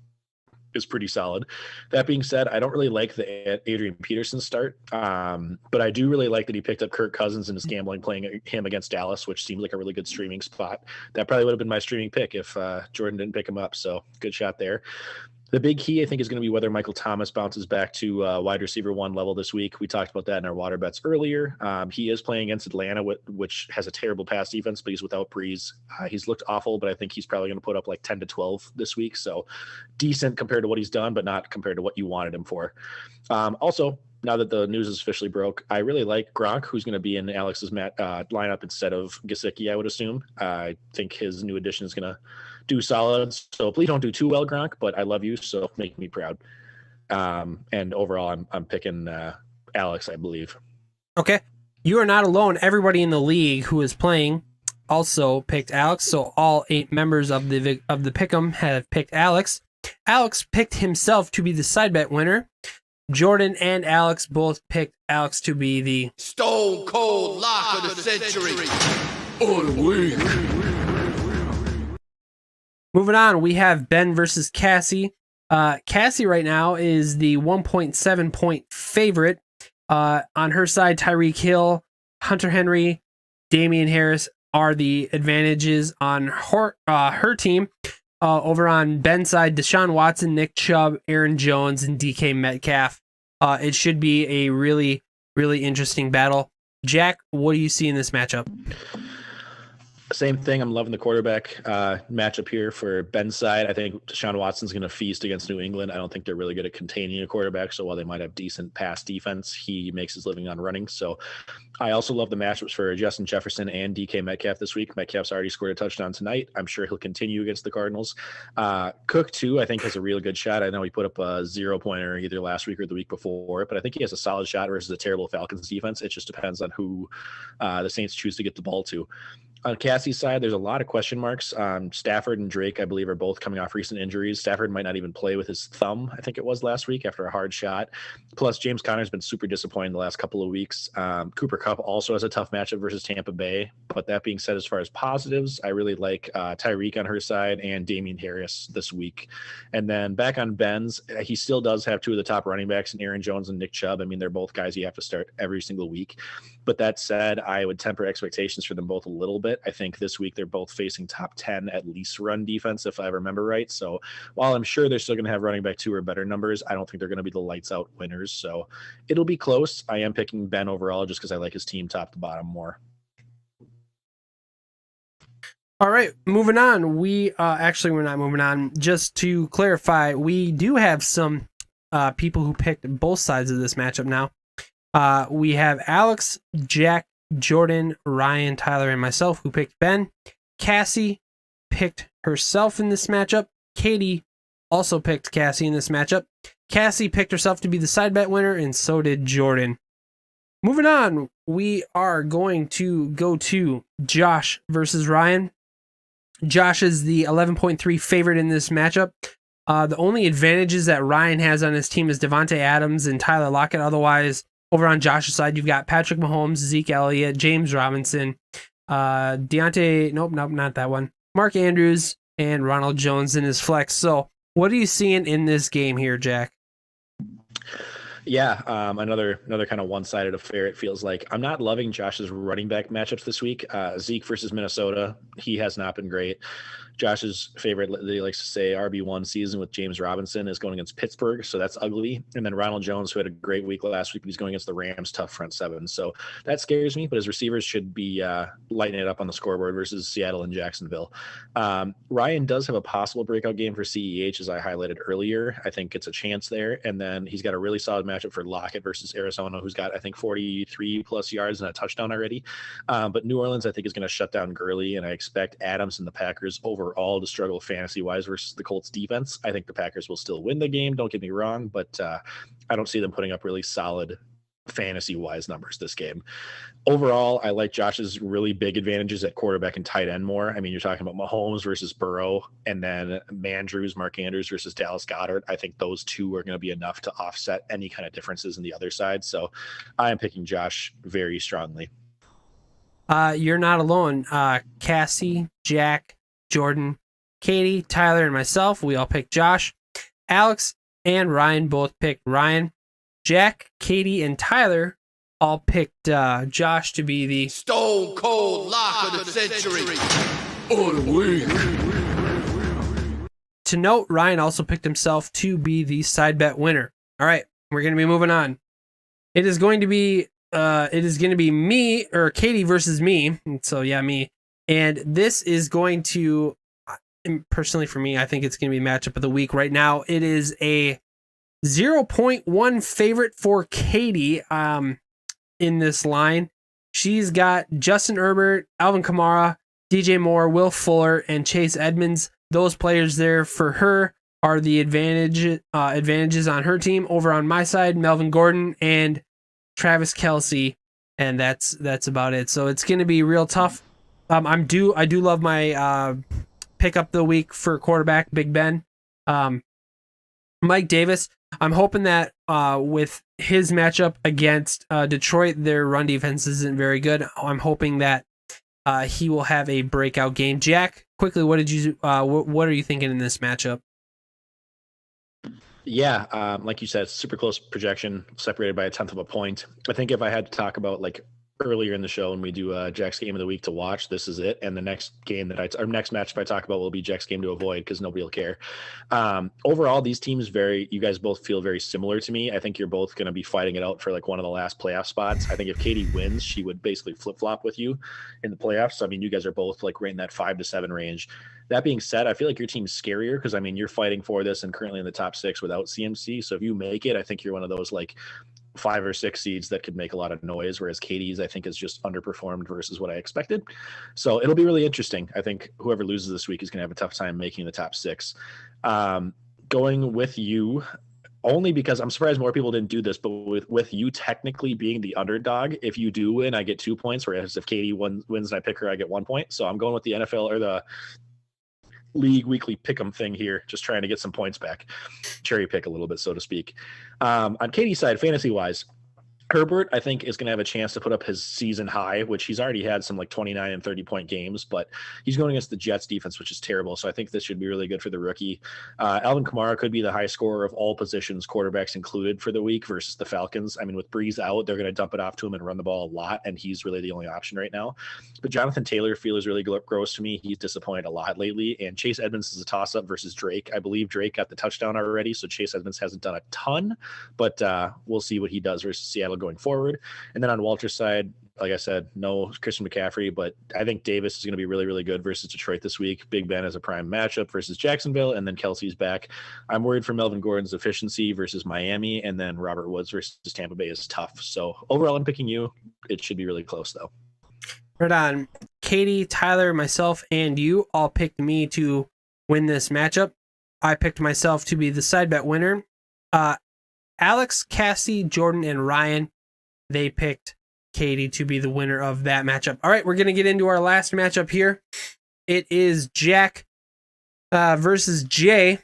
is pretty solid. That being said, I don't really like the Adrian Peterson start, but I do really like that he picked up Kirk Cousins and is gambling playing him against Dallas, which seems like a really good streaming spot. That probably would have been my streaming pick if Jordan didn't pick him up, so good shot there. The big key, I think, is going to be whether Michael Thomas bounces back to wide receiver one level this week. We talked about that in our water bets earlier. He is playing against Atlanta, which has a terrible pass defense, but he's without Breeze. He's looked awful, but I think he's probably going to put up like 10 to 12 this week. So decent compared to what he's done, but not compared to what you wanted him for. Also, now that the news is officially broke, I really like Gronk, who's going to be in Alex's lineup instead of Gesicki, I would assume. I think his new addition is going to do solid. So please don't do too well, Gronk, but I love you, so make me proud. And overall, I'm picking Alex, I believe. Okay. You are not alone. Everybody in the league who is playing also picked Alex, so all 8 members of the Pick'em have picked Alex. Alex picked himself to be the side bet winner. Jordan and Alex both picked Alex to be the Stone Cold Lock of the Century. Moving on, we have Ben versus Cassie. Cassie right now is the 1.7 point favorite. On her side, Tyreek Hill, Hunter Henry, Damian Harris are the advantages on her team. Over on Ben's side, Deshaun Watson, Nick Chubb, Aaron Jones, and DK Metcalf. It should be a really, really interesting battle. Jack, what do you see in this matchup? Same thing. I'm loving the quarterback matchup here for Ben's side. I think Deshaun Watson's going to feast against New England. I don't think they're really good at containing a quarterback. So while they might have decent pass defense, he makes his living on running. So I also love the matchups for Justin Jefferson and DK Metcalf this week. Metcalf's already scored a touchdown tonight. I'm sure he'll continue against the Cardinals. Cook, too, I think has a real good shot. I know he put up a 0-pointer either last week or the week before, but I think he has a solid shot versus a terrible Falcons defense. It just depends on who the Saints choose to get the ball to. On Cassie's side, there's a lot of question marks. Stafford and Drake, I believe, are both coming off recent injuries. Stafford might not even play with his thumb, I think it was last week, after a hard shot. Plus, James Conner's been super disappointing the last couple of weeks. Cooper Kupp also has a tough matchup versus Tampa Bay. But that being said, as far as positives, I really like Tyreek on her side and Damian Harris this week. And then back on Ben's, he still does have 2 of the top running backs in Aaron Jones and Nick Chubb. I mean, they're both guys you have to start every single week. But that said, I would temper expectations for them both a little bit. split. I think this week they're both facing top 10 at least run defense, if I remember right. So while I'm sure they're still going to have running back 2 or better numbers, I don't think they're going to be the lights out winners. So it'll be close. I am picking Ben overall just because I like his team top to bottom more. All right, moving on. We're not moving on. Just to clarify, we do have some people who picked both sides of this matchup now. We have Alex, Jack, Jordan, Ryan, Tyler, and myself who picked Ben. Cassie picked herself in this matchup. Katie also picked Cassie in this matchup. Cassie picked herself to be the side bet winner, and so did Jordan. Moving on, we are going to go to Josh versus Ryan. Josh is the 11.3 favorite in this matchup. The only advantages that Ryan has on his team is Devontae Adams and Tyler Lockett. Otherwise, over on Josh's side, you've got Patrick Mahomes, Zeke Elliott, James Robinson, not that one. Mark Andrews, and Ronald Jones in his flex. So what are you seeing in this game here, Jack? Yeah, another kind of one-sided affair, it feels like. I'm not loving Josh's running back matchups this week. Zeke versus Minnesota, he has not been great. Josh's favorite, he likes to say, RB1 season with James Robinson is going against Pittsburgh, so that's ugly. And then Ronald Jones, who had a great week last week, but he's going against the Rams' tough front seven. So that scares me, but his receivers should be lighting it up on the scoreboard versus Seattle and Jacksonville. Ryan does have a possible breakout game for CEH, as I highlighted earlier. I think it's a chance there. And then he's got a really solid matchup for Lockett versus Arizona, who's got, I think, 43+ yards and a touchdown already. But New Orleans, I think, is going to shut down Gurley, and I expect Adams and the Packers overall to struggle fantasy-wise versus the Colts defense. I think the Packers will still win the game, don't get me wrong, but I don't see them putting up really solid fantasy-wise numbers this game. Overall, I like Josh's really big advantages at quarterback and tight end more. I mean, you're talking about Mahomes versus Burrow, and then Mark Andrews versus Dallas Goedert. I think those two are going to be enough to offset any kind of differences in the other side. So I am picking Josh very strongly. You're not alone. Cassie, Jack, Jordan, Katie, Tyler, and myself, we all picked Josh. Alex and Ryan both picked Ryan. Jack, Katie, and Tyler all picked Josh to be the Stone Cold Lock of the Century. All the way. To note, Ryan also picked himself to be the side bet winner. All right, we're going to be moving on. It is going to be me or Katie versus me. So yeah, me. And this is going to, personally for me, I think it's going to be matchup of the week. Right now, it is a 0.1 favorite for Katie in this line. She's got Justin Herbert, Alvin Kamara, DJ Moore, Will Fuller, and Chase Edmonds. Those players there for her are the advantages on her team. Over on my side, Melvin Gordon and Travis Kelce, and that's about it. So it's going to be real tough. I do love my pick up the week for quarterback, Big Ben. Mike Davis, I'm hoping that with his matchup against Detroit, their run defense isn't very good. I'm hoping that he will have a breakout game. Jack, quickly, what are you thinking in this matchup? Yeah, like you said, super close projection, separated by 1/10 of a point. I think if I had to talk about like earlier in the show when we do Jack's game of the week to watch, this is it. And the next game our next matchup I talk about will be Jack's game to avoid because nobody will care. Overall, these teams you guys both feel very similar to me. I think you're both going to be fighting it out for like one of the last playoff spots. I think if Katie wins, she would basically flip-flop with you in the playoffs. So, I mean, you guys are both like right in that 5 to 7 range. That being said, I feel like your team's scarier because, I mean, you're fighting for this and currently in the top 6 without CMC. So if you make it, I think you're one of those like 5 or 6 seeds that could make a lot of noise, whereas Katie's, I think, is just underperformed versus what I expected. So it'll be really interesting. I think whoever loses this week is going to have a tough time making the top 6. Going with you, only because I'm surprised more people didn't do this, but with you technically being the underdog, if you do win, I get 2 points, whereas if Katie wins and I pick her, I get 1 point. So I'm going with the NFL or the league weekly pick'em thing here, just trying to get some points back, cherry pick a little bit, so to speak. On Katie's side, fantasy wise, Herbert, I think, is going to have a chance to put up his season high, which he's already had some like 29 and 30-point games, but he's going against the Jets defense, which is terrible. So I think this should be really good for the rookie. Alvin Kamara could be the high scorer of all positions, quarterbacks included, for the week versus the Falcons. I mean, with Breeze out, they're going to dump it off to him and run the ball a lot, and he's really the only option right now. But Jonathan Taylor feels really gross to me. He's disappointed a lot lately, and Chase Edmonds is a toss-up versus Drake. I believe Drake got the touchdown already, so Chase Edmonds hasn't done a ton, but we'll see what he does versus Seattle going forward. And then on Walter's side, like I said, no Christian McCaffrey, but I think Davis is going to be really, really good versus Detroit this week. Big Ben is a prime matchup versus Jacksonville, and then Kelsey's back. I'm worried for Melvin Gordon's efficiency versus Miami, and then Robert Woods versus Tampa Bay is tough. So overall, I'm picking you. It should be really close, though. Right on. Katie, Tyler, myself, and you all picked me to win this matchup. I picked myself to be the side bet winner. Alex, Cassie, Jordan, and Ryan, they picked Katie to be the winner of that matchup. All right, we're going to get into our last matchup here. It is Jack versus Jay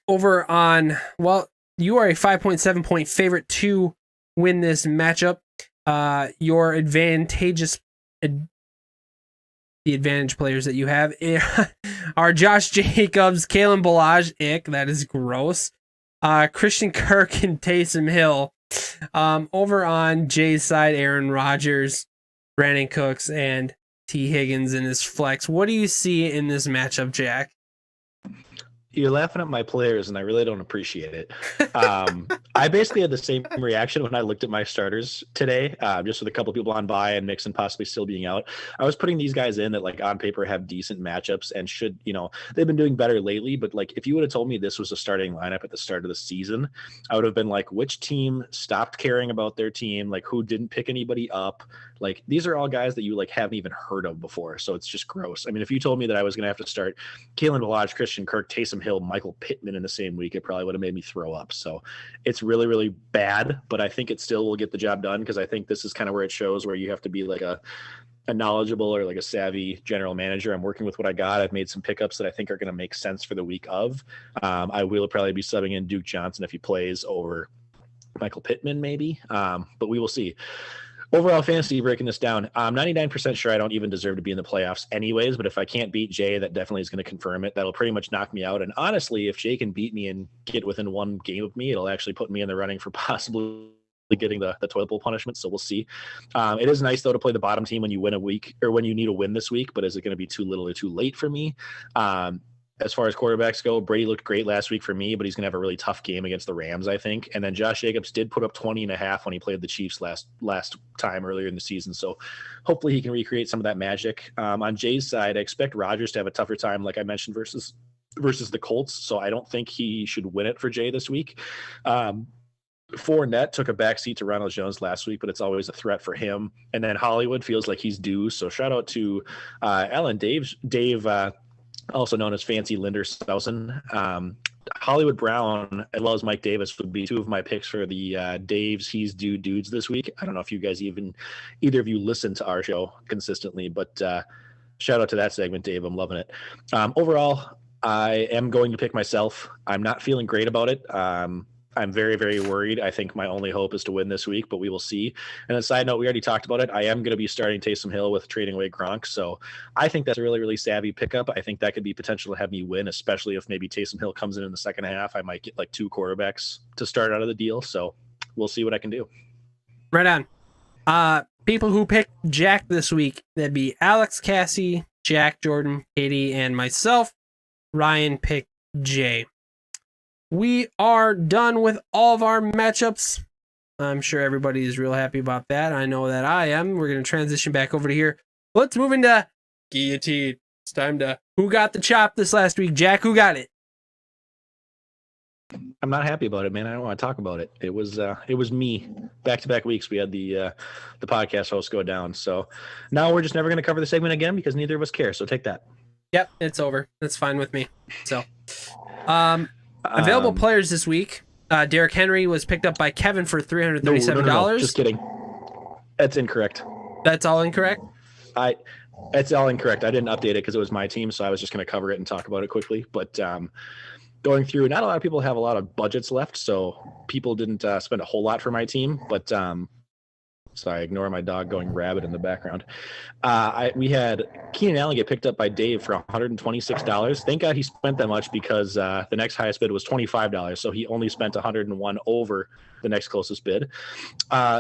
over on, well, you are a 5.7 point favorite to win this matchup. Your the advantage players that you have are Josh Jacobs, Kalen Ballage, ick, that is gross. Christian Kirk and Taysom Hill. Over on Jay's side, Aaron Rodgers, Brandon Cooks, and T. Higgins in his flex. What do you see in this matchup, Jack? You're laughing at my players, and I really don't appreciate it. I basically had the same reaction when I looked at my starters today, just with a couple of people on bye and Mixon possibly still being out. I was putting these guys in that, like, on paper have decent matchups and should, they've been doing better lately. But, like, if you would have told me this was a starting lineup at the start of the season, I would have been like, which team stopped caring about their team? Like, who didn't pick anybody up? Like, these are all guys that you, like, haven't even heard of before. So it's just gross. I mean, if you told me that I was going to have to start Kalen Ballage, Christian Kirk, Taysom Hill, Michael Pittman in the same week, it probably would have made me throw up. So it's really, really bad, but I think it still will get the job done, because I think this is kind of where it shows where you have to be like a knowledgeable or like a savvy general manager. I'm working with what I got. I've made some pickups that I think are going to make sense for the week of. I will probably be subbing in Duke Johnson if he plays over Michael Pittman, maybe, but we will see. Overall fantasy, breaking this down, I'm 99% sure I don't even deserve to be in the playoffs anyways, but if I can't beat Jay, that definitely is going to confirm it. That'll pretty much knock me out. And honestly, if Jay can beat me and get within one game of me, it'll actually put me in the running for possibly getting the toilet bowl punishment. So we'll see. It is nice, though, to play the bottom team when you win a week, or when you need a win this week, but is it going to be too little or too late for me? As far as quarterbacks go, Brady looked great last week for me, but he's going to have a really tough game against the Rams, I think. And then Josh Jacobs did put up 20.5 when he played the Chiefs last time earlier in the season. So hopefully he can recreate some of that magic. On Jay's side, I expect Rodgers to have a tougher time, like I mentioned, versus the Colts. So I don't think he should win it for Jay this week. Fournette took a backseat to Ronald Jones last week, but it's always a threat for him. And then Hollywood feels like he's due. So shout out to Alan Dave, also known as Fancy Linder Stousen. Hollywood Brown, as well as Mike Davis, would be two of my picks for the Dave's He's Due Dudes this week. I don't know if you guys either of you listen to our show consistently, but shout out to that segment, Dave. I'm loving it. Overall, I am going to pick myself. I'm not feeling great about it. I'm very, very worried. I think my only hope is to win this week, but we will see. And a side note, we already talked about it. I am going to be starting Taysom Hill with trading away Gronk. So I think that's a really, really savvy pickup. I think that could be potential to have me win, especially if maybe Taysom Hill comes in the second half. I might get like two quarterbacks to start out of the deal. So we'll see what I can do. Right on. People who picked Jack this week, that'd be Alex, Cassie, Jack, Jordan, Katie, and myself. Ryan picked Jay. We are done with all of our matchups. I'm sure everybody is real happy about that. I know that I am. We're going to transition back over to here. Let's move into Guillotine. It's time to... Who got the chop this last week? Jack, who got it? I'm not happy about it, man. I don't want to talk about it. It was me. Back-to-back weeks, we had the podcast host go down. So now we're just never going to cover the segment again because neither of us care. So take that. Yep, it's over. That's fine with me. So, available players this week. Derrick Henry was picked up by Kevin for $337. No, just kidding. That's incorrect. That's all incorrect? It's all incorrect. I didn't update it because it was my team, so I was just going to cover it and talk about it quickly. But going through, not a lot of people have a lot of budgets left, so people didn't spend a whole lot for my team. But sorry, ignore my dog going rabid in the background. We had Keenan Allen get picked up by Dave for $126. Thank God he spent that much, because the next highest bid was $25, so he only spent $101 over the next closest bid.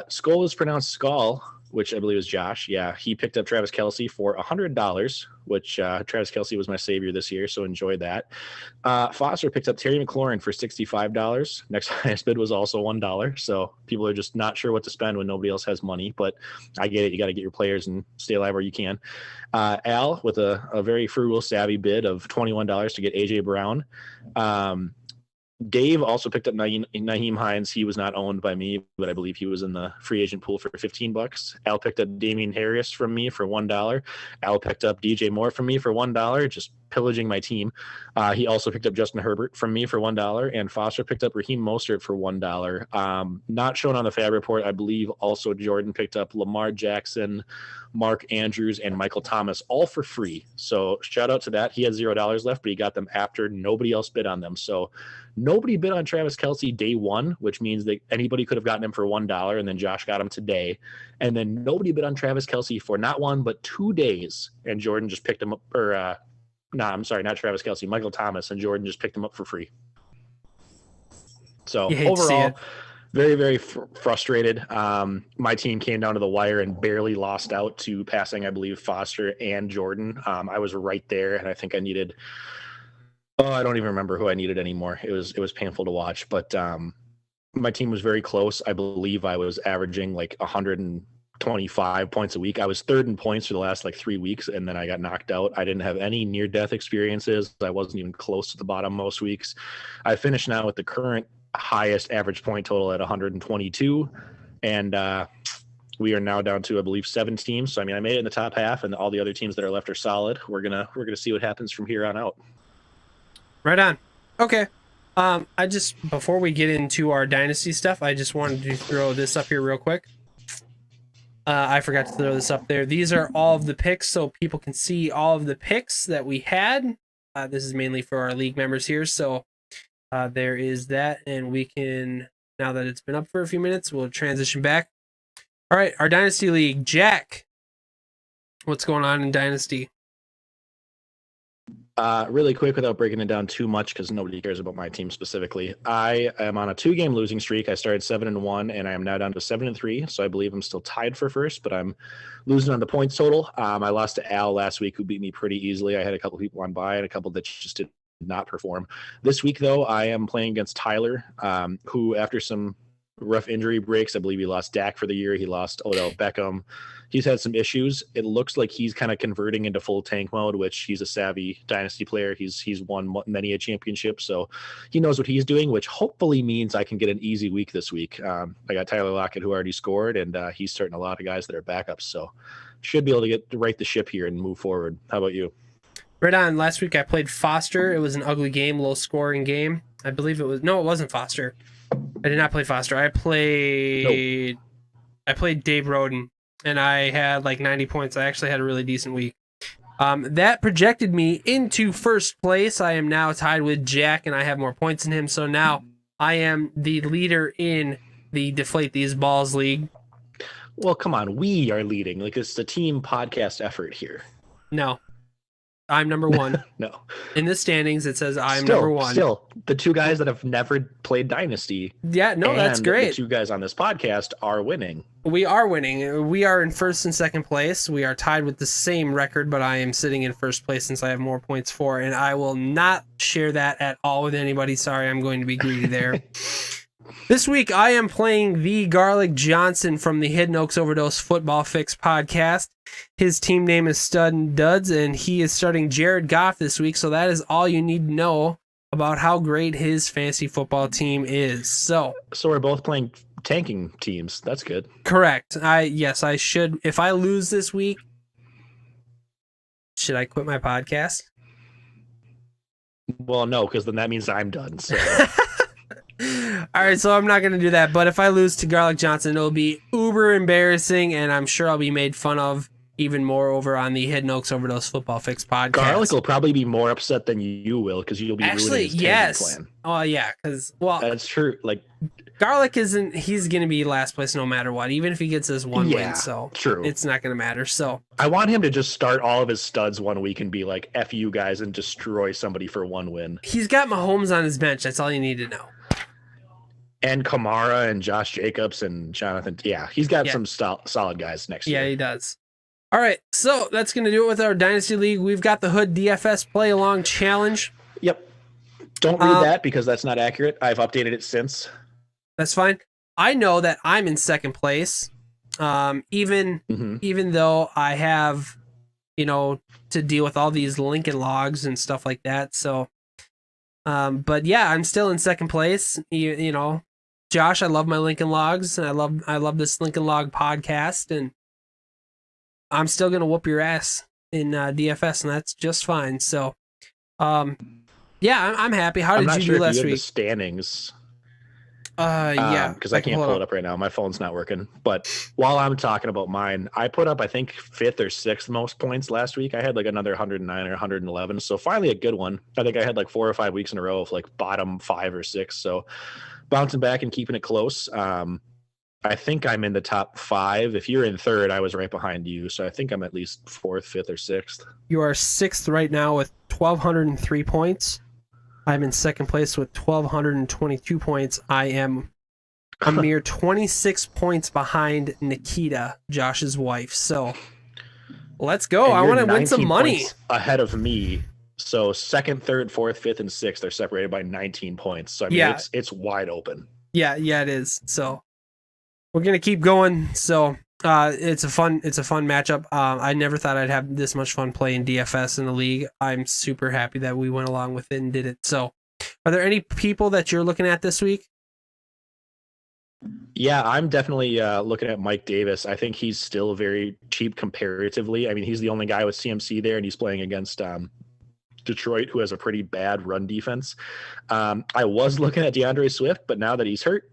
Skull is pronounced Skull, which I believe is Josh. Yeah, he picked up Travis Kelce for $100, which Travis Kelce was my savior this year, so enjoy that. Foster picked up Terry McLaurin for $65. Next highest bid was also $1, so people are just not sure what to spend when nobody else has money, but I get it. You got to get your players and stay alive where you can. Al with a very frugal, savvy bid of $21 to get A.J. Brown. Dave also picked up Naheem Hines. He was not owned by me, but I believe he was in the free agent pool for $15. Al picked up Damian Harris from me for $1. Al picked up DJ Moore from me for $1, just pillaging my team. He also picked up Justin Herbert from me for $1, and Foster picked up Raheem Mostert for $1. Not shown on the Fab report. I believe also Jordan picked up Lamar Jackson, Mark Andrews, and Michael Thomas, all for free. So shout out to that. He had $0 left, but he got them after nobody else bid on them. So nobody bid on Travis Kelce day one, which means that anybody could have gotten him for $1, and then Josh got him today. And then nobody bid on Travis Kelce for not 1 but 2 days, and Jordan just picked him up. I'm sorry, not Travis Kelce, Michael Thomas, and Jordan just picked him up for free. So overall, very, very frustrated. My team came down to the wire and barely lost out to passing, I believe, Foster and Jordan. I was right there, and I think I needed. I don't even remember who I needed anymore. It was painful to watch, but my team was very close. I believe I was averaging like 125 points a week. I was third in points for the last like 3 weeks, and then I got knocked out. I didn't have any near-death experiences. I wasn't even close to the bottom most weeks. I finished now with the current highest average point total at 122, and we are now down to, I believe, 7 teams. So I mean, I made it in the top half, and all the other teams that are left are solid. We're gonna see what happens from here on out. Right on. Okay. Before we get into our dynasty stuff, I just wanted to throw this up here real quick. I forgot to throw this up there. These are all of the picks, so people can see all of the picks that we had. This is mainly for our league members here, so there is that, and we can, now that it's been up for a few minutes, we'll transition back. All right, our dynasty league. Jack, what's going on in dynasty? Really quick, without breaking it down too much, because nobody cares about my team specifically. I am on a 2-game losing streak. I started 7-1, and I am now down to 7-3. So I believe I'm still tied for first, but I'm losing on the points total. I lost to Al last week, who beat me pretty easily. I had a couple people on bye and a couple that just did not perform. This week, though, I am playing against Tyler, who, after some rough injury breaks, I believe he lost Dak for the year. He lost Odell Beckham. He's had some issues. It looks like he's kind of converting into full tank mode, which he's a savvy dynasty player. He's won many a championship, so he knows what he's doing, which hopefully means I can get an easy week this week. I got Tyler Lockett, who already scored, and he's starting a lot of guys that are backups, so should be able to get to right the ship here and move forward. How about you? Right on. Last week I played Foster. It was an ugly game, low scoring game. I believe it was. No, it wasn't Foster. I did not play Foster. I played Dave Roden, and I had like 90 points. I actually had a really decent week. That projected me into first place. I am now tied with Jack, and I have more points than him. So now I am the leader in the Deflate These Balls League. Well, come on. We are leading. Like, it's a team podcast effort here. No. I'm number 1. No. In the standings, it says I'm number 1. Still, the 2 guys that have never played Dynasty. Yeah, no, that's great. The 2 guys on this podcast are winning. We are winning. We are in first and second place. We are tied with the same record, but I am sitting in first place since I have more points for, and I will not share that at all with anybody. Sorry, I'm going to be greedy there. This week, I am playing the Garlic Johnson from the Hidden Oaks Overdose Football Fix podcast. His team name is Stud and Duds, and he is starting Jared Goff this week, so that is all you need to know about how great his fantasy football team is. So we're both playing tanking teams. That's good. Correct. I should. If I lose this week, should I quit my podcast? Well, no, because then that means I'm done. So. All right, so I'm not going to do that. But if I lose to Garlic Johnson, it'll be uber embarrassing, and I'm sure I'll be made fun of even more over on the Hidden Oaks Overdose Football Fix podcast. Garlic will probably be more upset than you will because you'll be Actually, ruining his yes. plan. Oh yeah, because well, That's true. Like Garlic isn't. He's gonna be last place no matter what, even if he gets his one Yeah, win. So true. it's not gonna matter. So I want him to just start all of his studs one week and be like, F you guys, and destroy somebody for one win. he's got Mahomes on his bench. That's all you need to know. And Kamara and Josh Jacobs and Jonathan. Yeah, he's got Yeah. some solid guys next Yeah, year. he does. All right, so that's gonna do it with our Dynasty League. We've got the Hood DFS Play Along Challenge. Yep. Don't read that because that's not accurate. I've updated it since. That's fine. I know that I'm in second place, even though I have, to deal with all these Lincoln logs and stuff like that. So, but yeah, I'm still in second place. You know, Josh, I love my Lincoln logs, and I love this Lincoln Log podcast, and I'm still gonna whoop your ass in DFS, and that's just fine. So, yeah, I'm happy. How did you do last week? The standings. Yeah, because I can't pull it up right now. My phone's not working. But while I'm talking about mine, I put up I think 5th or 6th most points last week. I had like another 109 or 111. So finally a good one. I think I had like 4 or 5 weeks in a row of like bottom 5 or 6. So bouncing back and keeping it close. I think I'm in the top 5. If you're in 3rd, I was right behind you. So I think I'm at least 4th, 5th, or 6th. You are 6th right now with 1,203 points. I'm in second place with 1,222 points. I am a mere 26 points behind Nikita, Josh's wife. So let's go. And I you're want to win some 19 money. points ahead of me. So 2nd, 3rd, 4th, 5th, and 6th are separated by 19 points. So I mean, it's wide open. Yeah, it is. So we're gonna keep going. So it's a fun matchup. I never thought I'd have this much fun playing DFS in the league. I'm super happy that we went along with it and did it. So, are there any people that you're looking at this week? Yeah, I'm definitely looking at Mike Davis. I think he's still very cheap comparatively. I mean, he's the only guy with CMC there, and he's playing against Detroit, who has a pretty bad run defense. I was looking at DeAndre Swift, but now that he's hurt,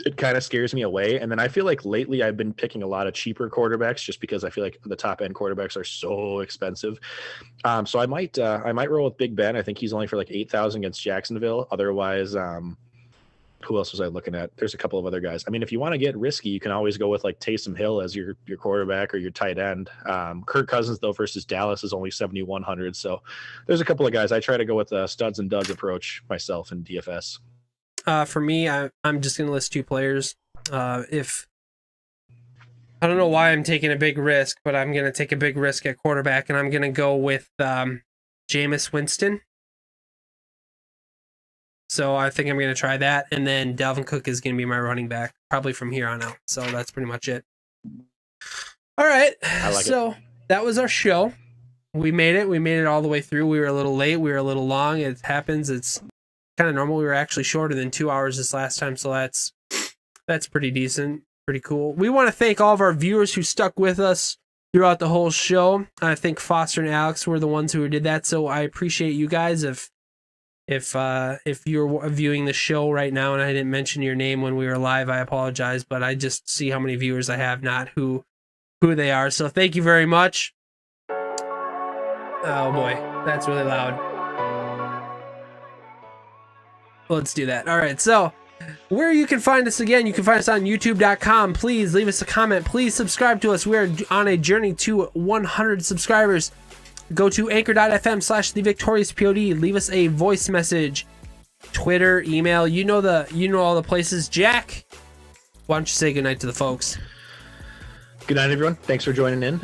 it kind of scares me away. And then I feel like lately I've been picking a lot of cheaper quarterbacks just because I feel like the top end quarterbacks are so expensive. So I might roll with Big Ben. I think he's only for like 8,000 against Jacksonville. Otherwise, who else was I looking at? There's a couple of other guys. I mean, if you want to get risky, you can always go with like Taysom Hill as your quarterback or your tight end. Kirk Cousins though versus Dallas is only 7,100. So there's a couple of guys. I try to go with the studs and duds approach myself in DFS. For me, I'm just going to list 2 players. If I don't know why I'm taking a big risk, but I'm going to take a big risk at quarterback, and I'm going to go with Jameis Winston. So I think I'm going to try that, and then Dalvin Cook is going to be my running back, probably from here on out. So that's pretty much it. All right, that was our show. We made it. We made it all the way through. We were a little late. We were a little long. It happens. It's kind of normal. We were actually shorter than 2 hours this last time, so that's pretty decent, pretty cool. We want to thank all of our viewers who stuck with us throughout the whole show. I think Foster and Alex were the ones who did that, so I appreciate you guys. If you're viewing the show right now and I didn't mention your name when we were live, I apologize, but I just see how many viewers I have, not who they are. So thank you very much. Oh boy, that's really loud. Let's do that. All right, so where you can find us again, you can find us on youtube.com. Please leave us a comment. Please subscribe to us. We're on a journey to 100 subscribers. Go to anchor.fm/thevictoriouspod. Leave us a voice message, Twitter, email. You know all the places. Jack, why don't you say goodnight to the folks? Good night, everyone. Thanks for joining in.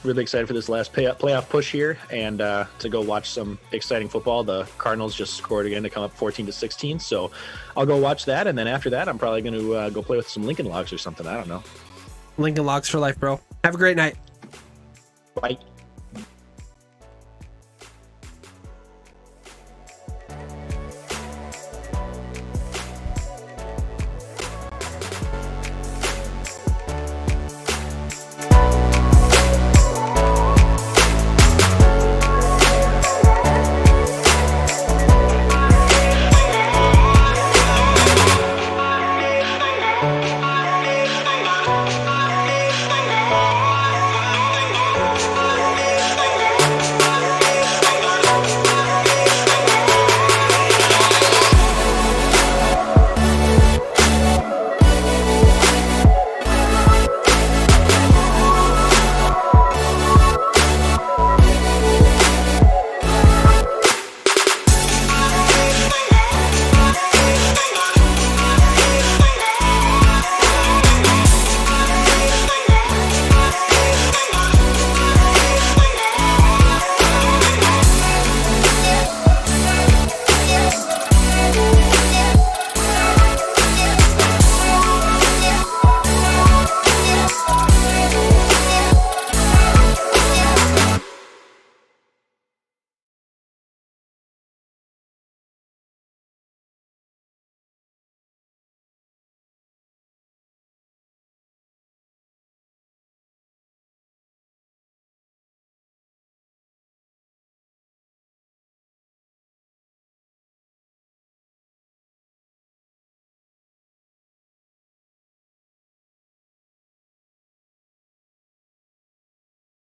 Really excited for this last playoff push here and to go watch some exciting football. The Cardinals just scored again to come up 14-16. So I'll go watch that. And then after that, I'm probably going to go play with some Lincoln Logs or something. I don't know. Lincoln Logs for life, bro. Have a great night. Bye.